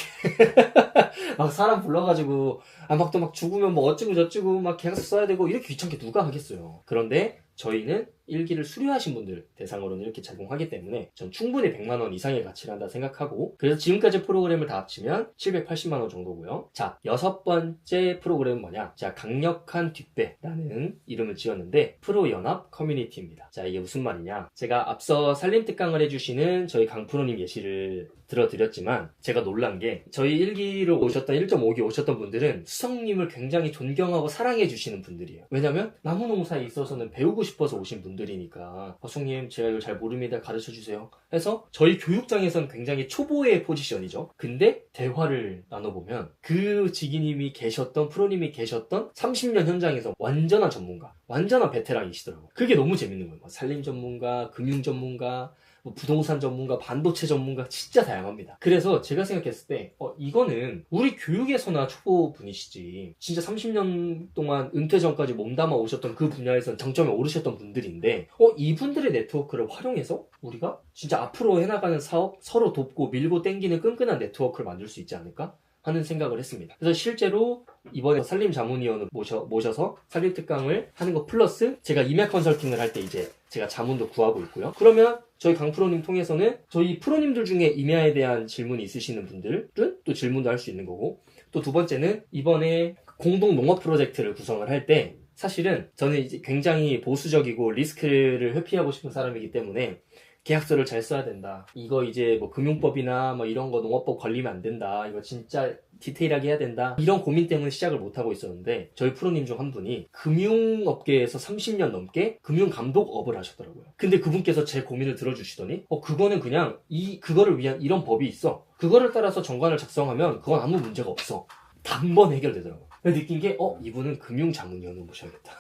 막 사람 불러가지고 막 또 막 죽으면 뭐 어쩌고 저쩌고 막 계약서 써야 되고 이렇게 귀찮게 누가 하겠어요. 그런데 저희는 1기를 수료하신 분들 대상으로는 이렇게 제공하기 때문에 전 충분히 100만 원 이상의 가치를 한다 생각하고, 그래서 지금까지 프로그램을 다 합치면 780만 원 정도고요. 자, 여섯 번째 프로그램은 뭐냐? 자, 강력한 뒷배라는 이름을 지었는데 프로연합 커뮤니티입니다. 자, 이게 무슨 말이냐? 제가 앞서 산림특강을 해주시는 저희 강프로님 예시를 들어드렸지만 제가 놀란 게 저희 1기를 오셨던 1.5기 오셨던 분들은 수성님을 굉장히 존경하고 사랑해 주시는 분들이에요. 왜냐면 나무농사에 있어서는 배우고 싶어서 오신 분들이니까 수성님 제가 이걸 잘 모릅니다 가르쳐 주세요 해서 저희 교육장에서는 굉장히 초보의 포지션이죠. 근데 대화를 나눠보면 그 지기님이 계셨던 프로님이 계셨던 30년 현장에서 완전한 전문가, 완전한 베테랑이시더라고요. 그게 너무 재밌는 거예요. 산림 전문가, 금융 전문가, 부동산 전문가, 반도체 전문가 진짜 다양합니다. 그래서 제가 생각했을 때 이거는 우리 교육에서나 초보 분이시지 진짜 30년 동안 은퇴 전까지 몸담아 오셨던 그 분야에선 정점에 오르셨던 분들인데 이분들의 네트워크를 활용해서 우리가 진짜 앞으로 해나가는 사업 서로 돕고 밀고 땡기는 끈끈한 네트워크를 만들 수 있지 않을까 하는 생각을 했습니다. 그래서 실제로 이번에 산림자문위원을 모셔서 산림특강을 하는 거 플러스 제가 임약 컨설팅을 할 때 이제 제가 자문도 구하고 있고요. 그러면 저희 강프로님 통해서는 저희 프로님들 중에 임야에 대한 질문이 있으시는 분들은 또 질문도 할 수 있는 거고, 또 두 번째는 이번에 공동 농업 프로젝트를 구성을 할 때 사실은 저는 이제 굉장히 보수적이고 리스크를 회피하고 싶은 사람이기 때문에 계약서를 잘 써야 된다. 이거 이제 뭐 금융법이나 뭐 이런 거 농업법 걸리면 안 된다. 이거 진짜 디테일하게 해야 된다. 이런 고민 때문에 시작을 못 하고 있었는데 저희 프로님 중 한 분이 금융업계에서 30년 넘게 금융감독업을 하셨더라고요. 근데 그분께서 제 고민을 들어주시더니 그거는 그냥 그거를 위한 이런 법이 있어. 그거를 따라서 정관을 작성하면 그건 아무 문제가 없어. 단번 해결되더라고요. 느낀 게 이분은 금융자문위원을 모셔야겠다.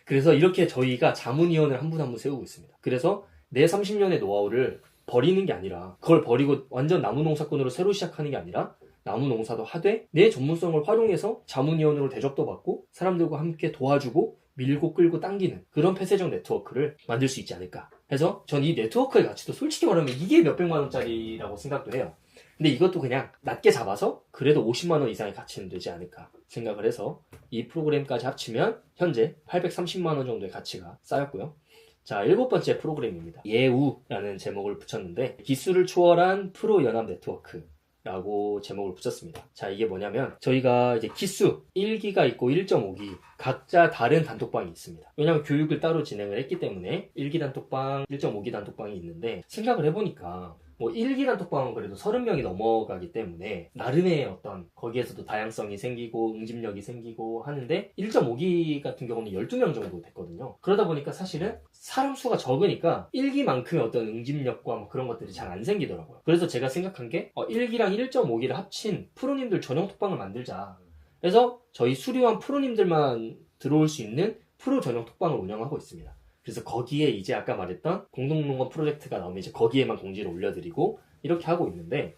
그래서 이렇게 저희가 자문위원을 한 분 한 분 세우고 있습니다. 그래서 내 30년의 노하우를 버리는 게 아니라 그걸 버리고 완전 나무농사꾼으로 새로 시작하는 게 아니라 나무농사도 하되 내 전문성을 활용해서 자문위원으로 대접도 받고 사람들과 함께 도와주고 밀고 끌고 당기는 그런 폐쇄적 네트워크를 만들 수 있지 않을까 해서 전 이 네트워크의 가치도 솔직히 말하면 이게 몇백만 원짜리라고 생각도 해요. 근데 이것도 그냥 낮게 잡아서 그래도 50만 원 이상의 가치는 되지 않을까 생각을 해서 이 프로그램까지 합치면 현재 830만 원 정도의 가치가 쌓였고요. 자, 7번째 프로그램입니다. 예우라는 제목을 붙였는데 기술을 초월한 프로 연합 네트워크라고 제목을 붙였습니다. 자, 이게 뭐냐면 저희가 이제 기수 1기가 있고 1.5기 각자 다른 단톡방이 있습니다. 왜냐면 교육을 따로 진행을 했기 때문에 1기 단톡방, 1.5기 단톡방이 있는데 생각을 해보니까 뭐 1기 단톡방은 그래도 30명이 넘어가기 때문에 나름의 어떤 거기에서도 다양성이 생기고 응집력이 생기고 하는데 1.5기 같은 경우는 12명 정도 됐거든요. 그러다 보니까 사실은 사람 수가 적으니까 1기만큼의 어떤 응집력과 뭐 그런 것들이 잘 안 생기더라고요. 그래서 제가 생각한 게 1기랑 1.5기를 합친 프로님들 전용 톡방을 만들자. 그래서 저희 수료한 프로님들만 들어올 수 있는 프로 전용 톡방을 운영하고 있습니다. 그래서 거기에 이제 아까 말했던 공동농업 프로젝트가 나오면 이제 거기에만 공지를 올려드리고 이렇게 하고 있는데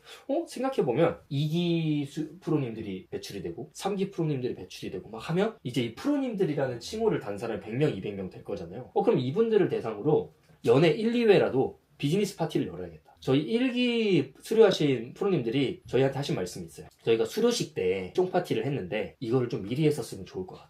생각해보면 2기 프로님들이 배출이 되고 3기 프로님들이 배출이 되고 막 하면 이제 이 프로님들이라는 칭호를 단 사람이 100명, 200명 될 거잖아요. 그럼 이분들을 대상으로 연애 1, 2회라도 비즈니스 파티를 열어야겠다. 저희 1기 수료하신 프로님들이 저희한테 하신 말씀이 있어요. 저희가 수료식 때 쫑파티를 했는데 이거를 좀 미리 했었으면 좋을 것 같다.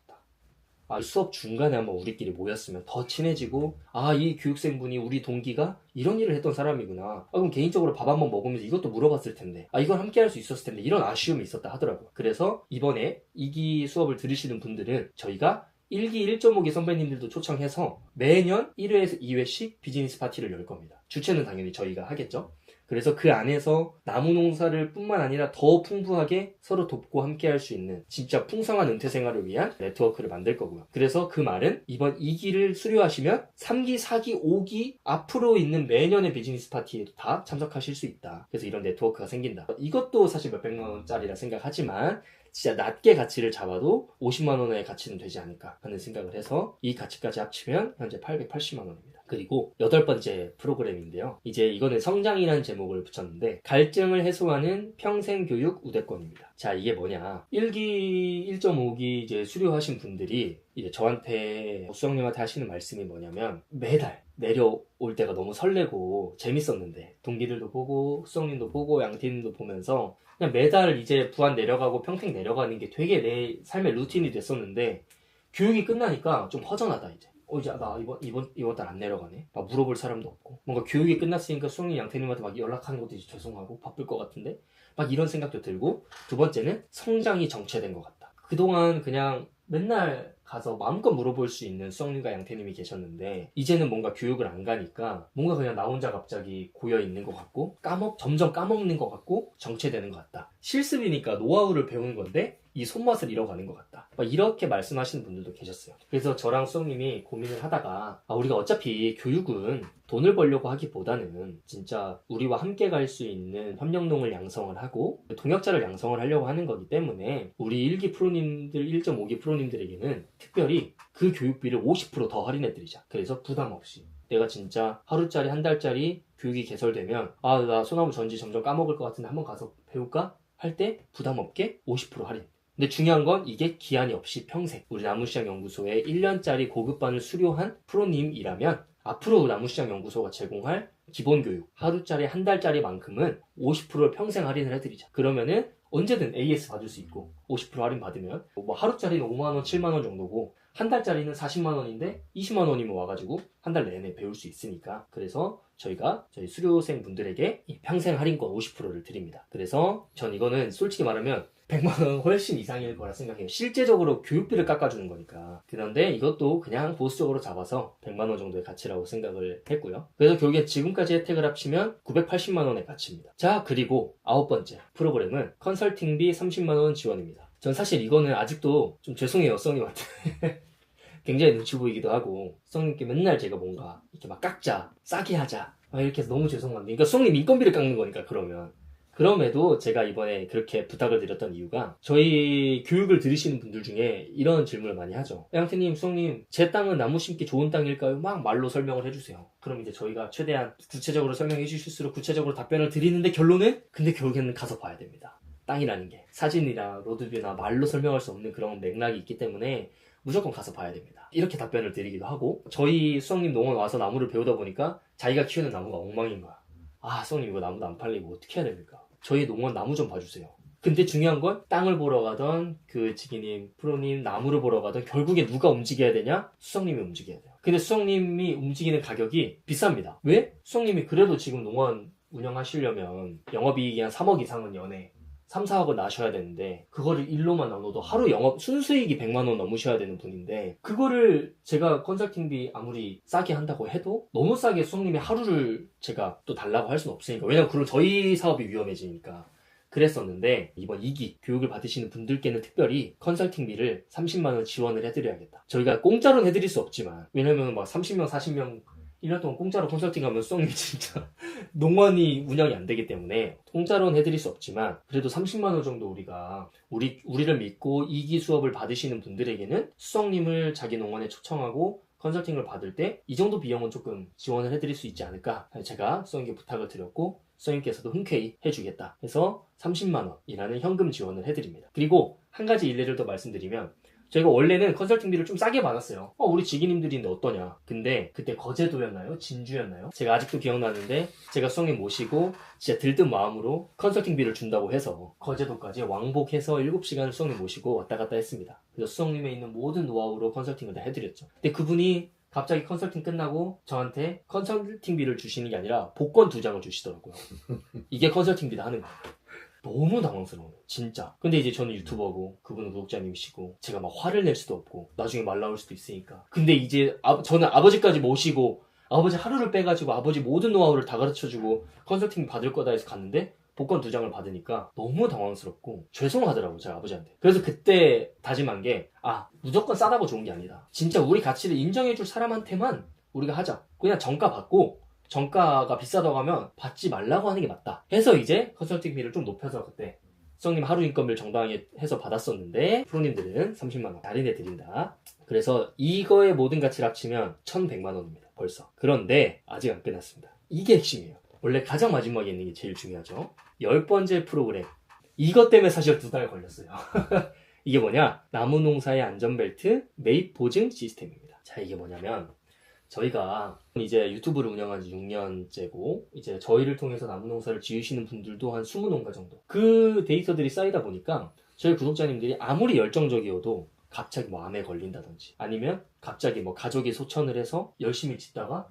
수업 중간에 한번 우리끼리 모였으면 더 친해지고 이 교육생분이 우리 동기가 이런 일을 했던 사람이구나. 그럼 개인적으로 밥 한번 먹으면서 이것도 물어봤을 텐데 이건 함께 할 수 있었을 텐데 이런 아쉬움이 있었다 하더라고요. 그래서 이번에 2기 수업을 들으시는 분들은 저희가 1기 1.5기 선배님들도 초청해서 매년 1회에서 2회씩 비즈니스 파티를 열 겁니다. 주최는 당연히 저희가 하겠죠. 그래서 그 안에서 나무 농사를 뿐만 아니라 더 풍부하게 서로 돕고 함께 할 수 있는 진짜 풍성한 은퇴 생활을 위한 네트워크를 만들 거고요. 그래서 그 말은 이번 2기를 수료하시면 3기, 4기, 5기 앞으로 있는 매년의 비즈니스 파티에도 다 참석하실 수 있다. 그래서 이런 네트워크가 생긴다. 이것도 사실 몇백만 원짜리라 생각하지만 진짜 낮게 가치를 잡아도 50만 원의 가치는 되지 않을까 하는 생각을 해서 이 가치까지 합치면 현재 880만 원입니다. 그리고 8번째 프로그램인데요. 이제 이거는 성장이라는 제목을 붙였는데 갈증을 해소하는 평생교육 우대권입니다. 자, 이게 뭐냐. 1기, 1.5기 이제 수료하신 분들이 이제 저한테 수영님한테 하시는 말씀이 뭐냐면 매달 내려올 때가 너무 설레고 재밌었는데 동기들도 보고 수영님도 보고 양팀도 보면서 그냥 매달 이제 부안 내려가고 평택 내려가는 게 되게 내 삶의 루틴이 됐었는데 교육이 끝나니까 좀 허전하다 이제. 이제 나 이번 달 안 내려가네. 막 물어볼 사람도 없고. 뭔가 교육이 끝났으니까 수영님 양태님한테 막 연락하는 것도 이제 죄송하고 바쁠 것 같은데 막 이런 생각도 들고 두 번째는 성장이 정체된 것 같다. 그동안 그냥 맨날 가서 마음껏 물어볼 수 있는 수석님과 양태님이 계셨는데 이제는 뭔가 교육을 안 가니까 뭔가 그냥 나 혼자 갑자기 고여있는 것 같고 점점 까먹는 것 같고 정체되는 것 같다. 실습이니까 노하우를 배우는 건데 이 손맛을 잃어가는 것 같다. 막 이렇게 말씀하시는 분들도 계셨어요. 그래서 저랑 수석님이 고민을 하다가 우리가 어차피 교육은 돈을 벌려고 하기보다는 진짜 우리와 함께 갈 수 있는 협력농을 양성을 하고 동역자를 양성을 하려고 하는 거기 때문에 우리 1기 프로님들, 1.5기 프로님들에게는 특별히 그 교육비를 50% 더 할인해 드리자. 그래서 부담 없이 내가 진짜 하루짜리 한 달짜리 교육이 개설되면 나 소나무 전지 점점 까먹을 것 같은데 한번 가서 배울까? 할 때 부담 없게 50% 할인. 근데 중요한 건 이게 기한이 없이 평생 우리 나무시장연구소에 1년짜리 고급반을 수료한 프로님이라면 앞으로 나무시장연구소가 제공할 기본교육 하루짜리 한 달짜리만큼은 50%를 평생 할인을 해드리자. 그러면은 언제든 AS 받을 수 있고 50% 할인 받으면 뭐 하루짜리는 5만원, 7만원 정도고 한 달짜리는 40만원인데 20만원이면 와가지고 한 달 내내 배울 수 있으니까 그래서 저희가 저희 수료생 분들에게 평생 할인권 50%를 드립니다. 그래서 전 이거는 솔직히 말하면 100만원 훨씬 이상일 거라 생각해요. 실제적으로 교육비를 깎아주는 거니까. 그런데 이것도 그냥 보수적으로 잡아서 100만원 정도의 가치라고 생각을 했고요. 그래서 결국에 지금까지 혜택을 합치면 980만원의 가치입니다. 자, 그리고 9번째 프로그램은 컨설팅비 30만원 지원입니다. 전 사실 이거는 아직도 좀 죄송해요, 수석님한테. 굉장히 눈치 보이기도 하고 수석님께 맨날 제가 뭔가 이렇게 막 깎자, 싸게 하자 이렇게 해서 너무 죄송한데 그러니까 수석님 인건비를 깎는 거니까 그럼에도 제가 이번에 그렇게 부탁을 드렸던 이유가 저희 교육을 들으시는 분들 중에 이런 질문을 많이 하죠. 양태님, 수석님, 제 땅은 나무 심기 좋은 땅일까요? 막 말로 설명을 해주세요. 그럼 이제 저희가 최대한 구체적으로 설명해 주실수록 구체적으로 답변을 드리는데 결론은 근데 결국에는 가서 봐야 됩니다. 땅이라는 게 사진이나 로드뷰나 말로 설명할 수 없는 그런 맥락이 있기 때문에 무조건 가서 봐야 됩니다. 이렇게 답변을 드리기도 하고 저희 수석님 농원 와서 나무를 배우다 보니까 자기가 키우는 나무가 엉망인 거야. 수석님 이거 나무도 안 팔리고 어떻게 해야 됩니까? 저희 농원 나무 좀 봐주세요. 근데 중요한 건 땅을 보러 가던 그 지기님, 프로님 나무를 보러 가던 결국에 누가 움직여야 되냐? 수석님이 움직여야 돼요. 근데 수석님이 움직이는 가격이 비쌉니다. 왜? 수석님이 그래도 지금 농원 운영하시려면 영업이익이 한 3억 이상은 연에 3, 4억은 나셔야 되는데 그거를 일로만 나눠도 하루 영업 순수익이 100만원 넘으셔야 되는 분인데 그거를 제가 컨설팅비 아무리 싸게 한다고 해도 너무 싸게 수석님이 하루를 제가 또 달라고 할 수는 없으니까 왜냐면 그럼 저희 사업이 위험해지니까 그랬었는데 이번 2기 교육을 받으시는 분들께는 특별히 컨설팅비를 30만원 지원을 해드려야겠다. 저희가 공짜로는 해드릴 수 없지만 왜냐면 막 30명 40명 1년 동안 공짜로 컨설팅하면 수석님이 진짜 농원이 운영이 안 되기 때문에 공짜로는 해드릴 수 없지만 그래도 30만원 정도 우리를 믿고 2기 수업을 받으시는 분들에게는 수석님을 자기 농원에 초청하고 컨설팅을 받을 때 이 정도 비용은 조금 지원을 해드릴 수 있지 않을까 제가 수석님께 부탁을 드렸고 수석님께서도 흔쾌히 해주겠다 해서 30만원이라는 현금 지원을 해드립니다. 그리고 한 가지 일례를 더 말씀드리면 저희가 원래는 컨설팅비를 좀 싸게 받았어요. 우리 지기님들인데 어떠냐. 근데 그때 거제도였나요? 진주였나요? 제가 아직도 기억나는데 제가 수석님 모시고 진짜 들뜬 마음으로 컨설팅비를 준다고 해서 거제도까지 왕복해서 7시간을 수석님 모시고 왔다 갔다 했습니다. 그래서 수석님에 있는 모든 노하우로 컨설팅을 다 해드렸죠. 근데 그분이 갑자기 컨설팅 끝나고 저한테 컨설팅비를 주시는 게 아니라 복권 2장을 주시더라고요. 이게 컨설팅비다 하는 거예요. 너무 당황스러워요 진짜. 근데 이제 저는 유튜버고 그분은 구독자님이시고 제가 막 화를 낼 수도 없고 나중에 말 나올 수도 있으니까 근데 이제 저는 아버지까지 모시고 아버지 하루를 빼가지고 아버지 모든 노하우를 다 가르쳐주고 컨설팅 받을 거다 해서 갔는데 복권 2장을 받으니까 너무 당황스럽고 죄송하더라고요 제가 아버지한테. 그래서 그때 다짐한 게 무조건 싸다고 좋은 게 아니다. 진짜 우리 가치를 인정해줄 사람한테만 우리가 하자. 그냥 정가 받고 정가가 비싸다고 하면 받지 말라고 하는 게 맞다 해서 이제 컨설팅비를 좀 높여서 그때 수석님 하루 인건비를 정당하게 해서 받았었는데 프로님들은 30만원 할인해 드린다. 그래서 이거의 모든 가치를 합치면 1100만원입니다 벌써. 그런데 아직 안 끝났습니다. 이게 핵심이에요. 원래 가장 마지막에 있는 게 제일 중요하죠. 10번째 프로그램. 이것 때문에 사실 2달 걸렸어요. 이게 뭐냐? 나무농사의 안전벨트 매입 보증 시스템입니다. 자, 이게 뭐냐면 저희가 이제 유튜브를 운영한 지 6년째고 이제 저희를 통해서 나무농사를 지으시는 분들도 한 20농가 정도 그 데이터들이 쌓이다 보니까 저희 구독자님들이 아무리 열정적이어도 갑자기 뭐 암에 걸린다든지 아니면 갑자기 뭐 가족이 소천을 해서 열심히 짓다가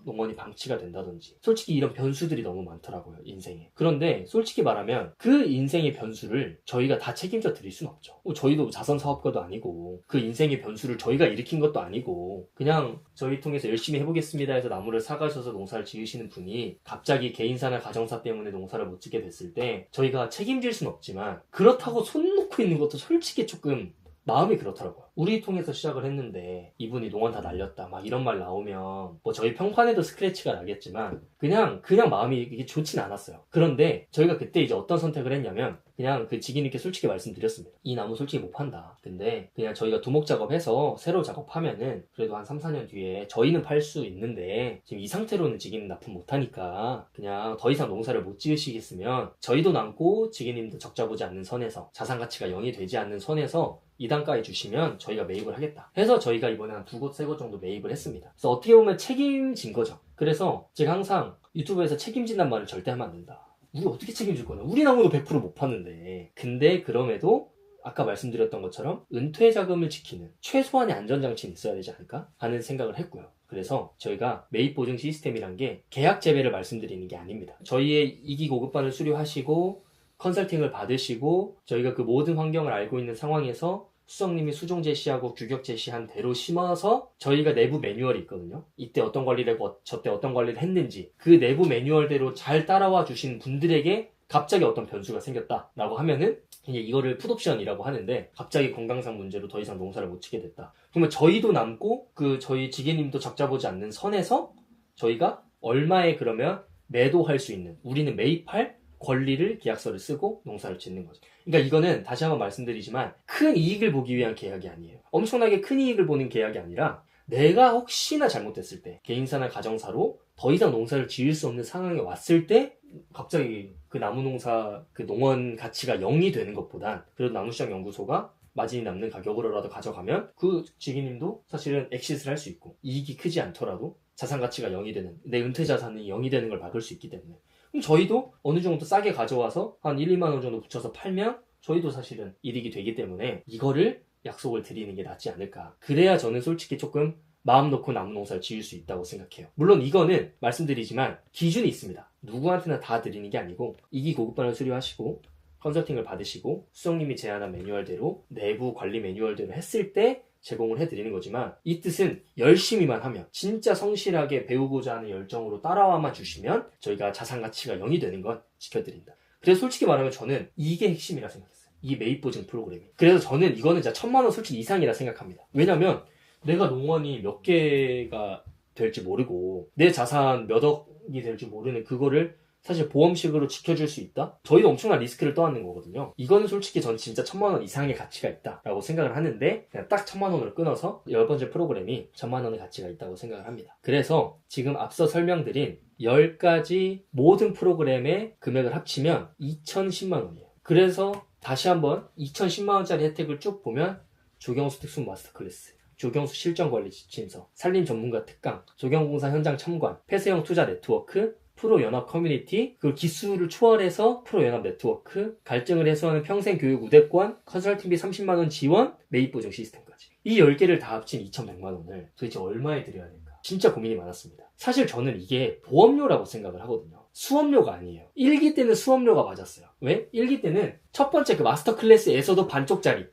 농원이 방치가 된다든지 솔직히 이런 변수들이 너무 많더라고요, 인생에. 그런데 솔직히 말하면 그 인생의 변수를 저희가 다 책임져 드릴 수는 없죠. 저희도 자선사업가도 아니고 그 인생의 변수를 저희가 일으킨 것도 아니고 그냥 저희 통해서 열심히 해보겠습니다 해서 나무를 사가셔서 농사를 지으시는 분이 갑자기 개인사나 가정사 때문에 농사를 못 짓게 됐을 때 저희가 책임질 수는 없지만 그렇다고 손 놓고 있는 것도 솔직히 조금 마음이 그렇더라고요. 우리 통해서 시작을 했는데 이분이 농원 다 날렸다 막 이런 말 나오면 뭐 저희 평판에도 스크래치가 나겠지만 그냥 마음이 이게 좋진 않았어요. 그런데 저희가 그때 이제 어떤 선택을 했냐면 그냥 그 지기님께 솔직히 말씀드렸습니다. 이 나무 솔직히 못 판다. 근데 그냥 저희가 두목 작업해서 새로 작업하면은 그래도 한 3, 4년 뒤에 저희는 팔 수 있는데 지금 이 상태로는 지기님 납품 못하니까 그냥 더 이상 농사를 못 지으시겠으면 저희도 남고 지기님도 적자 보지 않는 선에서 자산 가치가 0이 되지 않는 선에서 이 단가에 주시면 저희가 매입을 하겠다 해서 저희가 이번에 한 2곳, 3곳 정도 매입을 했습니다. 그래서 어떻게 보면 책임진 거죠. 그래서 제가 항상 유튜브에서 책임진다는 말을 절대 하면 안 된다. 우리 어떻게 책임질 거냐. 우리 나무도 100%못 파는데. 근데 그럼에도 아까 말씀드렸던 것처럼 은퇴 자금을 지키는 최소한의 안전장치는 있어야 되지 않을까 하는 생각을 했고요. 그래서 저희가 매입 보증 시스템이란 게 계약 재배를 말씀드리는 게 아닙니다. 저희의 2기 고급반을 수료하시고 컨설팅을 받으시고 저희가 그 모든 환경을 알고 있는 상황에서 수석님이 수종 제시하고 규격 제시한 대로 심어서 저희가 내부 매뉴얼이 있거든요. 이때 어떤 관리를 했고 저때 어떤 관리를 했는지 그 내부 매뉴얼대로 잘 따라와 주신 분들에게 갑자기 어떤 변수가 생겼다라고 하면은 이제 이거를 풋옵션이라고 하는데 갑자기 건강상 문제로 더 이상 농사를 못 치게 됐다. 그러면 저희도 남고 그 저희 지게님도 적자 보지 않는 선에서 저희가 얼마에 그러면 매도할 수 있는 우리는 매입할 권리를 계약서를 쓰고 농사를 짓는 거죠. 그러니까 이거는 다시 한번 말씀드리지만 큰 이익을 보기 위한 계약이 아니에요. 엄청나게 큰 이익을 보는 계약이 아니라 내가 혹시나 잘못됐을 때 개인사나 가정사로 더 이상 농사를 지을 수 없는 상황에 왔을 때 갑자기 그 나무농사 그 농원 가치가 0이 되는 것보단 그래도 나무시장연구소가 마진이 남는 가격으로라도 가져가면 그 지기님도 사실은 엑시트를 할 수 있고 이익이 크지 않더라도 자산 가치가 0이 되는 내 은퇴 자산이 0이 되는 걸 막을 수 있기 때문에 그럼 저희도 어느 정도 싸게 가져와서 한 1, 2만 원 정도 붙여서 팔면 저희도 사실은 이익이 되기 때문에 이거를 약속을 드리는 게 낫지 않을까. 그래야 저는 솔직히 조금 마음 놓고 나무 농사를 지을 수 있다고 생각해요. 물론 이거는 말씀드리지만 기준이 있습니다. 누구한테나 다 드리는 게 아니고 2기 고급반을 수료하시고 컨설팅을 받으시고 수석님이 제안한 매뉴얼대로 내부 관리 매뉴얼대로 했을 때 제공을 해드리는 거지만 이 뜻은 열심히만 하면 진짜 성실하게 배우고자 하는 열정으로 따라와만 주시면 저희가 자산 가치가 0이 되는 건 지켜드린다. 그래서 솔직히 말하면 저는 이게 핵심이라 생각했어요. 이 매입 보증 프로그램이. 그래서 저는 이거는 진짜 1,000만 원 솔직히 이상이라 생각합니다. 왜냐면 내가 농원이 몇 개가 될지 모르고 내 자산 몇 억이 될지 모르는 그거를 사실 보험식으로 지켜줄 수 있다? 저희도 엄청난 리스크를 떠안는 거거든요. 이거는 솔직히 전 진짜 1,000만 원 이상의 가치가 있다라고 생각을 하는데 그냥 딱 1,000만 원을 끊어서 10번째 프로그램이 1,000만 원의 가치가 있다고 생각을 합니다. 그래서 지금 앞서 설명드린 10가지 모든 프로그램의 금액을 합치면 2,010만 원이에요. 그래서 다시 한번 2,010만 원짜리 혜택을 쭉 보면 조경수 특수 마스터 클래스, 조경수 실전관리 지침서, 산림 전문가 특강, 조경공사 현장 참관, 폐쇄형 투자 네트워크, 프로연합 커뮤니티, 그리고 기술을 초월해서 프로연합 네트워크, 갈증을 해소하는 평생교육 우대권, 컨설팅비 30만원 지원, 매입보증 시스템까지. 이 10개를 다 합친 2,100만원을 도대체 얼마에 드려야 될까? 진짜 고민이 많았습니다. 사실 저는 이게 보험료라고 생각을 하거든요. 수업료가 아니에요. 1기 때는 수업료가 맞았어요. 왜? 1기 때는 첫 번째 그 마스터 클래스에서도 반쪽짜리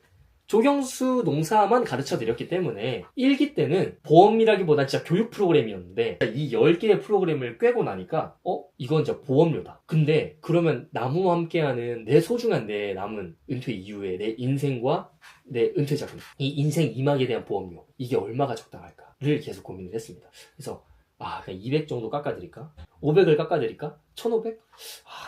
조경수 농사만 가르쳐 드렸기 때문에 1기 때는 보험이라기보단 진짜 교육 프로그램이었는데 이 10개의 프로그램을 꿰고 나니까 이건 진짜 보험료다. 근데 그러면 나무와 함께하는 내 소중한 내 남은 은퇴 이후에 내 인생과 내 은퇴 자금, 이 인생 2막에 대한 보험료 이게 얼마가 적당할까를 계속 고민을 했습니다. 그래서 그냥 200 정도 깎아드릴까? 500을 깎아드릴까? 1,500?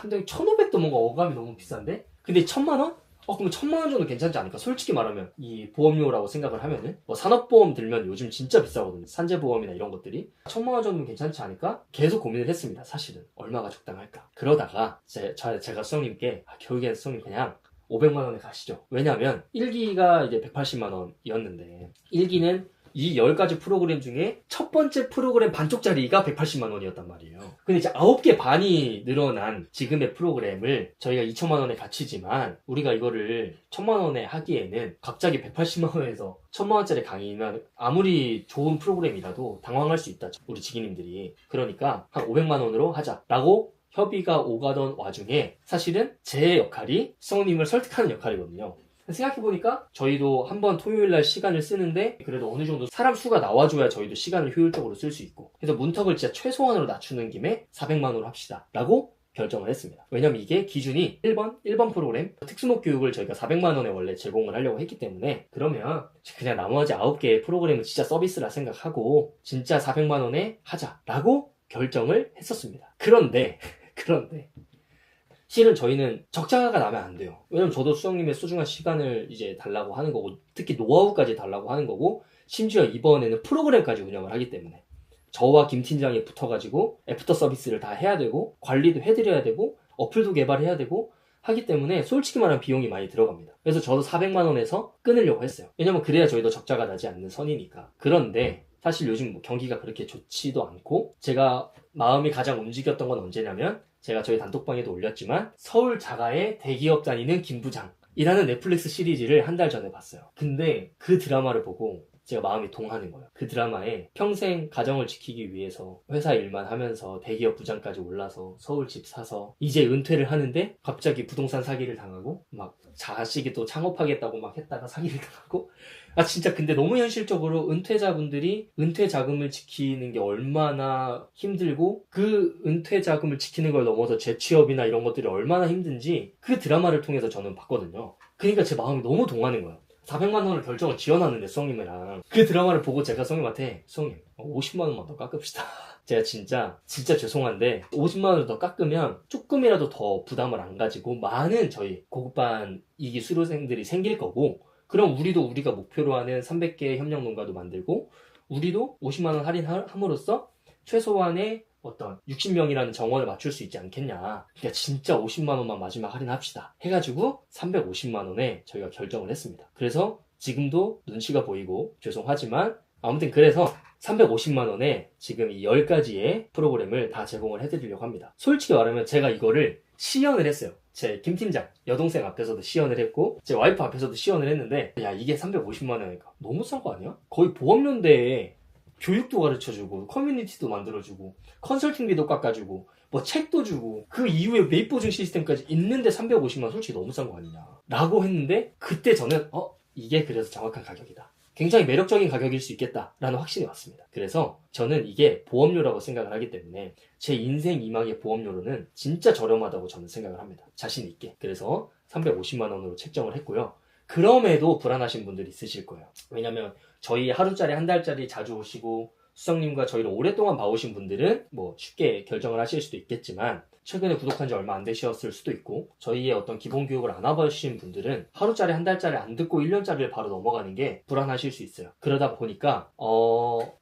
근데 1,500도 뭔가 어감이 너무 비싼데? 근데 1,000만 원? 그럼 1,000만 원 정도 괜찮지 않을까? 솔직히 말하면 이 보험료라고 생각을 하면은 뭐 산업보험 들면 요즘 진짜 비싸거든요. 산재보험이나 이런 것들이 1,000만 원 정도면 괜찮지 않을까? 계속 고민을 했습니다. 사실은 얼마가 적당할까? 그러다가 제가 수석님께 결국엔 수석님 그냥 500만 원에 가시죠. 왜냐면 1기가 이제 180만 원이었는데 1기는 이 10가지 프로그램 중에 첫 번째 프로그램 반쪽짜리가 180만 원이었단 말이에요. 근데 이제 9개 반이 늘어난 지금의 프로그램을 저희가 2천만 원에 갇히지만 우리가 이거를 1천만 원에 하기에는 갑자기 180만 원에서 1천만 원짜리 강의면 아무리 좋은 프로그램이라도 당황할 수 있다. 우리 지기님들이. 그러니까 한 500만 원으로 하자라고 협의가 오가던 와중에 사실은 제 역할이 수성님을 설득하는 역할이거든요. 생각해보니까 저희도 한번 토요일날 시간을 쓰는데 그래도 어느 정도 사람 수가 나와줘야 저희도 시간을 효율적으로 쓸 수 있고, 그래서 문턱을 진짜 최소한으로 낮추는 김에 400만 원으로 합시다 라고 결정을 했습니다. 왜냐면 이게 기준이 1번 프로그램 특수목 교육을 저희가 400만 원에 원래 제공을 하려고 했기 때문에, 그러면 그냥 나머지 9개의 프로그램은 진짜 서비스라 생각하고 진짜 400만 원에 하자라고 결정을 했었습니다. 그런데 실은 저희는 적자가 나면 안 돼요. 왜냐면 저도 수성님의 소중한 시간을 이제 달라고 하는 거고, 특히 노하우까지 달라고 하는 거고, 심지어 이번에는 프로그램까지 운영을 하기 때문에 저와 김 팀장이 붙어가지고 애프터 서비스를 다 해야 되고 관리도 해드려야 되고 어플도 개발해야 되고 하기 때문에 솔직히 말하면 비용이 많이 들어갑니다. 그래서 저도 400만 원에서 끊으려고 했어요. 왜냐면 그래야 저희도 적자가 나지 않는 선이니까. 그런데 사실 요즘 뭐 경기가 그렇게 좋지도 않고, 제가 마음이 가장 움직였던 건 언제냐면, 제가 저희 단톡방에도 올렸지만 서울 자가의 대기업 다니는 김부장이라는 넷플릭스 시리즈를 한 달 전에 봤어요. 근데 그 드라마를 보고 제가 마음이 동하는 거예요. 그 드라마에 평생 가정을 지키기 위해서 회사 일만 하면서 대기업 부장까지 올라서 서울 집 사서 이제 은퇴를 하는데 갑자기 부동산 사기를 당하고, 막 자식이 또 창업하겠다고 막 했다가 사기를 당하고, 진짜 근데 너무 현실적으로 은퇴자분들이 은퇴 자금을 지키는 게 얼마나 힘들고, 그 은퇴 자금을 지키는 걸 넘어서 재취업이나 이런 것들이 얼마나 힘든지 그 드라마를 통해서 저는 봤거든요. 그러니까 제 마음이 너무 동하는 거예요. 400만 원을 결정을 지어놨는데 수성님이랑 그 드라마를 보고 제가 수성님한테, 수성님 50만 원만 더 깎읍시다. 제가 진짜 죄송한데 50만 원을 더 깎으면 조금이라도 더 부담을 안 가지고 많은 저희 고급반 이기 수료생들이 생길 거고, 그럼 우리가 목표로 하는 300개의 협력 농가도 만들고 우리도 50만 원 할인함으로써 최소한의 어떤 60명이라는 정원을 맞출 수 있지 않겠냐. 그러니까 진짜 50만 원만 마지막 할인합시다 해가지고 350만 원에 저희가 결정을 했습니다. 그래서 지금도 눈치가 보이고 죄송하지만 아무튼 그래서 350만 원에 지금 이 10가지의 프로그램을 다 제공을 해드리려고 합니다. 솔직히 말하면 제가 이거를 시연을 했어요. 제 김팀장 여동생 앞에서도 시연을 했고 제 와이프 앞에서도 시연을 했는데, 야 이게 350만 원이니까 너무 싼 거 아니야? 거의 보험연대에 교육도 가르쳐주고 커뮤니티도 만들어주고 컨설팅비도 깎아주고 뭐 책도 주고 그 이후에 매입 보증 시스템까지 있는데 350만 원 솔직히 너무 싼 거 아니냐 라고 했는데, 그때 저는 이게 그래서 정확한 가격이다, 굉장히 매력적인 가격일 수 있겠다라는 확신이 왔습니다. 그래서 저는 이게 보험료라고 생각을 하기 때문에 제 인생 이망의 보험료로는 진짜 저렴하다고 저는 생각을 합니다. 자신 있게. 그래서 350만 원으로 책정을 했고요. 그럼에도 불안하신 분들이 있으실 거예요. 왜냐면 저희 하루짜리 한 달짜리 자주 오시고 수성님과 저희를 오랫동안 봐오신 분들은 뭐 쉽게 결정을 하실 수도 있겠지만, 최근에 구독한 지 얼마 안 되셨을 수도 있고, 저희의 어떤 기본 교육을 안 와보신 분들은 하루짜리 한 달짜리 안 듣고 1년짜리를 바로 넘어가는 게 불안하실 수 있어요. 그러다 보니까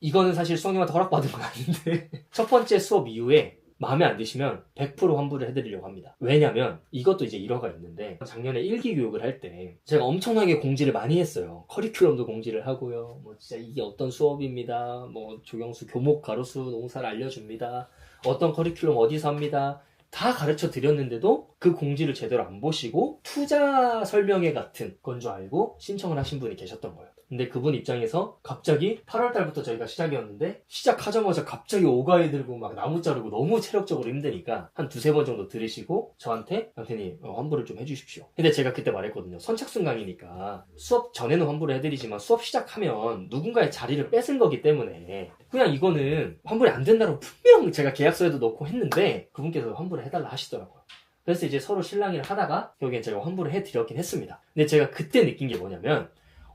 이거는 사실 수성님한테 허락받은 건 아닌데 첫 번째 수업 이후에 마음에 안 드시면 100% 환불을 해드리려고 합니다. 왜냐면 이것도 이제 일화가 있는데, 작년에 1기 교육을 할 때 제가 엄청나게 공지를 많이 했어요. 커리큘럼도 공지를 하고요. 뭐 진짜 이게 어떤 수업입니다. 뭐 조경수 교목 가로수 농사를 알려줍니다. 어떤 커리큘럼 어디서 합니다. 다 가르쳐 드렸는데도 그 공지를 제대로 안 보시고 투자 설명회 같은 건 줄 알고 신청을 하신 분이 계셨던 거예요. 근데 그분 입장에서 갑자기 8월달부터 저희가 시작이었는데 시작하자마자 갑자기 오가이 들고 막 나무 자르고 너무 체력적으로 힘드니까 한 두세 번 정도 들으시고 저한테 강태님 환불을 좀 해주십시오. 근데 제가 그때 말했거든요. 선착순 강의니까 수업 전에는 환불을 해드리지만 수업 시작하면 누군가의 자리를 뺏은 거기 때문에 그냥 이거는 환불이 안 된다고 분명 제가 계약서에도 넣고 했는데 그분께서 환불을 해달라 하시더라고요. 그래서 이제 서로 실랑이를 하다가 결국엔 제가 환불을 해드렸긴 했습니다. 근데 제가 그때 느낀 게 뭐냐면,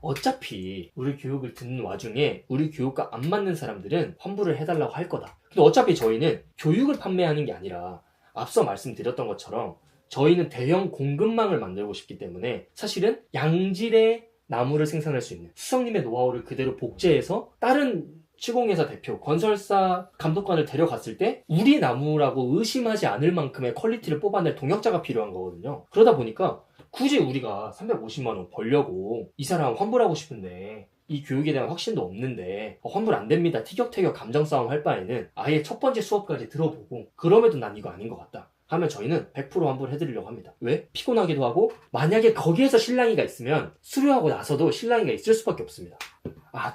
어차피 우리 교육을 듣는 와중에 우리 교육과 안 맞는 사람들은 환불을 해달라고 할 거다. 근데 어차피 저희는 교육을 판매하는 게 아니라 앞서 말씀드렸던 것처럼 저희는 대형 공급망을 만들고 싶기 때문에 사실은 양질의 나무를 생산할 수 있는 수성님의 노하우를 그대로 복제해서 다른 시공회사 대표, 건설사 감독관을 데려갔을 때 우리 나무라고 의심하지 않을 만큼의 퀄리티를 뽑아낼 동역자가 필요한 거거든요. 그러다 보니까 굳이 우리가 350만 원 벌려고 이 사람 환불하고 싶은데 이 교육에 대한 확신도 없는데 환불 안 됩니다. 티격태격 감정 싸움 할 바에는 아예 첫 번째 수업까지 들어보고 그럼에도 난 이거 아닌 것 같다 하면 저희는 100% 환불해드리려고 합니다. 왜? 피곤하기도 하고 만약에 거기에서 실랑이가 있으면 수료하고 나서도 실랑이가 있을 수밖에 없습니다.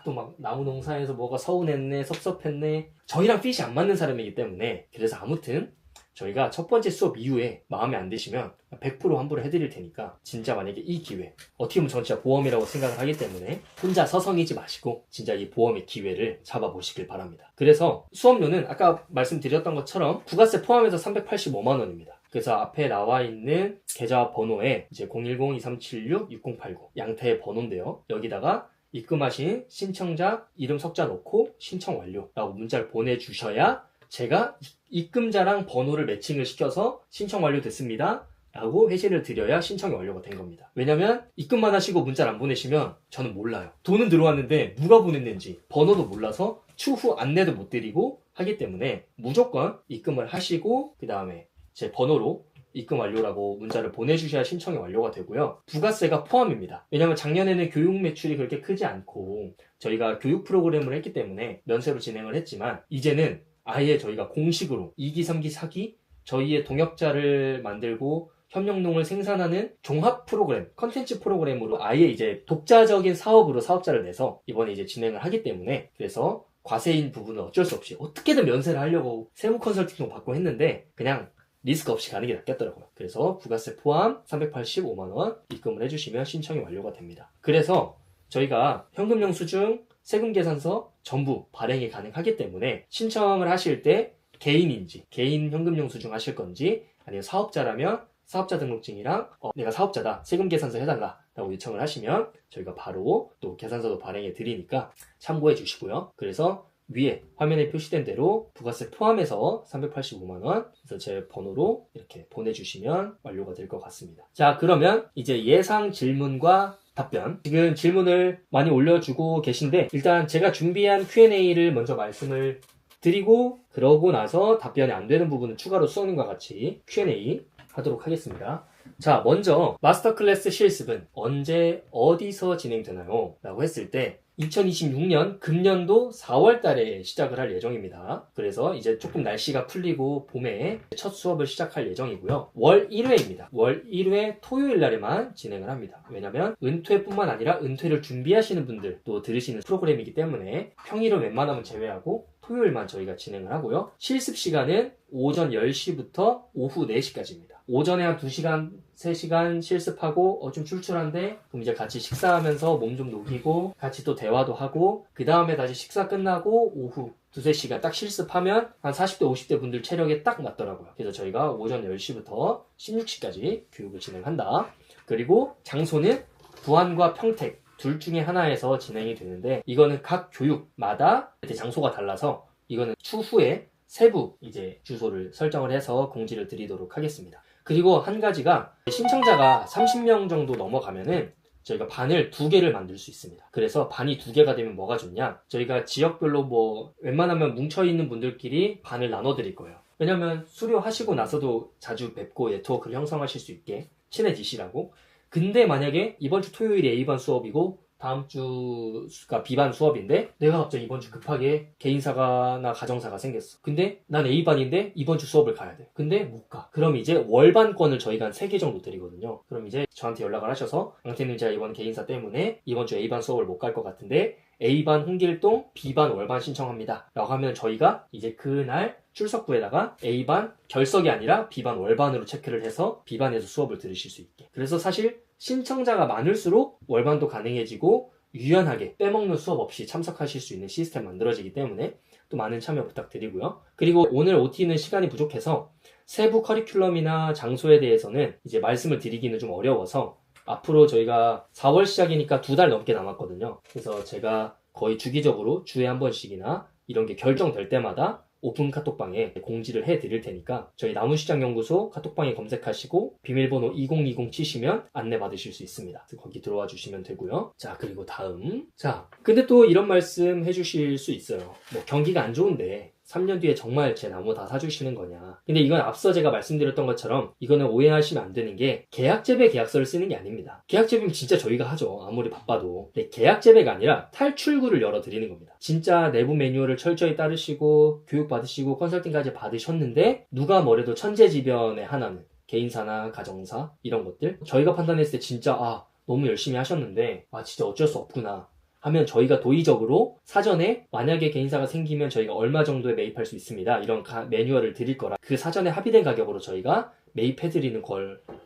또 막 나무 농사에서 뭐가 서운했네, 섭섭했네. 저희랑 핏이 안 맞는 사람이기 때문에 그래서 아무튼 저희가 첫 번째 수업 이후에 마음에 안 드시면 100% 환불을 해드릴 테니까 진짜 만약에 이 기회, 어떻게 보면 전 진짜 보험이라고 생각을 하기 때문에 혼자 서성이지 마시고 진짜 이 보험의 기회를 잡아보시길 바랍니다. 그래서 수업료는 아까 말씀드렸던 것처럼 부가세 포함해서 385만 원입니다. 그래서 앞에 나와 있는 계좌 번호에 이제 010-2376-6089 양태의 번호인데요. 여기다가 입금하신 신청자 이름 석자 넣고 신청 완료라고 문자를 보내주셔야 제가 입금자랑 번호를 매칭을 시켜서 신청 완료됐습니다 라고 회신을 드려야 신청이 완료가 된 겁니다. 왜냐면 입금만 하시고 문자를 안 보내시면 저는 몰라요. 돈은 들어왔는데 누가 보냈는지 번호도 몰라서 추후 안내도 못 드리고 하기 때문에 무조건 입금을 하시고 그 다음에 제 번호로 입금 완료라고 문자를 보내주셔야 신청이 완료가 되고요. 부가세가 포함입니다. 왜냐면 작년에는 교육 매출이 그렇게 크지 않고 저희가 교육 프로그램을 했기 때문에 면세로 진행을 했지만 이제는 아예 저희가 공식으로 2기, 3기, 4기 저희의 동역자를 만들고 협력농을 생산하는 종합 프로그램, 컨텐츠 프로그램으로 아예 이제 독자적인 사업으로 사업자를 내서 이번에 이제 진행을 하기 때문에 그래서 과세인 부분은 어쩔 수 없이 어떻게든 면세를 하려고 세무 컨설팅도 받고 했는데 그냥 리스크 없이 가는 게 낫겠더라고요. 그래서 부가세 포함 385만 원 입금을 해주시면 신청이 완료가 됩니다. 그래서 저희가 현금영 수증, 세금 계산서 전부 발행이 가능하기 때문에 신청을 하실 때 개인인지 개인 현금 영수증 하실 건지 아니면 사업자라면 사업자 등록증이랑 내가 사업자다 세금 계산서 해달라 라고 요청을 하시면 저희가 바로 또 계산서도 발행해 드리니까 참고해 주시고요. 그래서 위에 화면에 표시된 대로 부가세 포함해서 385만원 그래서 제 번호로 이렇게 보내주시면 완료가 될 것 같습니다. 자, 그러면 이제 예상 질문과 답변. 지금 질문을 많이 올려주고 계신데 일단 제가 준비한 Q&A를 먼저 말씀을 드리고 그러고 나서 답변이 안 되는 부분은 추가로 수업님과 같이 Q&A 하도록 하겠습니다. 자, 먼저 마스터 클래스 실습은 언제 어디서 진행되나요? 라고 했을 때 2026년 금년도 4월 달에 시작을 할 예정입니다. 그래서 이제 조금 날씨가 풀리고 봄에 첫 수업을 시작할 예정이고요. 월 1회입니다. 월 1회 토요일 날에만 진행을 합니다. 왜냐면 은퇴뿐만 아니라 은퇴를 준비하시는 분들도 들으시는 프로그램이기 때문에 평일은 웬만하면 제외하고 토요일만 저희가 진행을 하고요. 실습 시간은 오전 10시부터 오후 4시까지입니다. 오전에 한 2시간, 3시간 실습하고 좀 출출한데 그럼 이제 같이 식사하면서 몸 좀 녹이고 같이 또 대화도 하고 그 다음에 다시 식사 끝나고 오후 2-3시간 딱 실습하면 한 40대, 50대 분들 체력에 딱 맞더라고요. 그래서 저희가 오전 10시부터 16시까지 교육을 진행한다. 그리고 장소는 부안과 평택 둘 중에 하나에서 진행이 되는데 이거는 각 교육마다 장소가 달라서 이거는 추후에 세부 이제 주소를 설정을 해서 공지를 드리도록 하겠습니다. 그리고 한 가지가 신청자가 30명 정도 넘어가면은 저희가 반을 2개를 만들 수 있습니다. 그래서 반이 2개가 되면 뭐가 좋냐? 저희가 지역별로 뭐 웬만하면 뭉쳐있는 분들끼리 반을 나눠드릴 거예요. 왜냐면 수료하시고 나서도 자주 뵙고 네트워크를 형성하실 수 있게 친해지시라고. 근데 만약에 이번 주 토요일이 A반 수업이고 다음 주가 B반 수업인데 내가 갑자기 이번 주 급하게 개인사가나 가정사가 생겼어. 근데 난 A반인데 이번 주 수업을 가야 돼. 근데 못 가. 그럼 이제 월반권을 저희가 한 3개 정도 드리거든요. 그럼 이제 저한테 연락을 하셔서 앙태님 제가 이번 개인사 때문에 이번 주 A반 수업을 못 갈 것 같은데 A반 홍길동, B반 월반 신청합니다. 라고 하면 저희가 이제 그날 출석부에다가 A반 결석이 아니라 B반 월반으로 체크를 해서 B반에서 수업을 들으실 수 있게. 그래서 사실 신청자가 많을수록 월반도 가능해지고 유연하게 빼먹는 수업 없이 참석하실 수 있는 시스템 만들어지기 때문에 또 많은 참여 부탁드리고요. 그리고 오늘 OT는 시간이 부족해서 세부 커리큘럼이나 장소에 대해서는 이제 말씀을 드리기는 좀 어려워서 앞으로 저희가 4월 시작이니까 2달 넘게 남았거든요. 그래서 제가 거의 주기적으로 주에 한 번씩이나 이런 게 결정될 때마다 오픈 카톡방에 공지를 해드릴 테니까 저희 나무시장연구소 카톡방에 검색하시고 비밀번호 2020 치시면 안내 받으실 수 있습니다. 거기 들어와 주시면 되고요. 자, 그리고 다음. 자, 근데 또 이런 말씀 해주실 수 있어요. 뭐 경기가 안 좋은데 3년 뒤에 정말 제 나무 다 사주시는 거냐. 근데 이건 앞서 제가 말씀드렸던 것처럼 이거는 오해하시면 안 되는 게 계약 재배 계약서를 쓰는 게 아닙니다. 계약 재배는 진짜 저희가 하죠. 아무리 바빠도. 근데 계약 재배가 아니라 탈출구를 열어드리는 겁니다. 진짜 내부 매뉴얼을 철저히 따르시고 교육 받으시고 컨설팅까지 받으셨는데 누가 뭐래도 천재지변의 하나는 개인사나 가정사 이런 것들 저희가 판단했을 때 진짜 너무 열심히 하셨는데 진짜 어쩔 수 없구나 하면 저희가 도의적으로 사전에 만약에 개인사가 생기면 저희가 얼마 정도에 매입할 수 있습니다. 이런 매뉴얼을 드릴 거라 그 사전에 합의된 가격으로 저희가 매입해드리는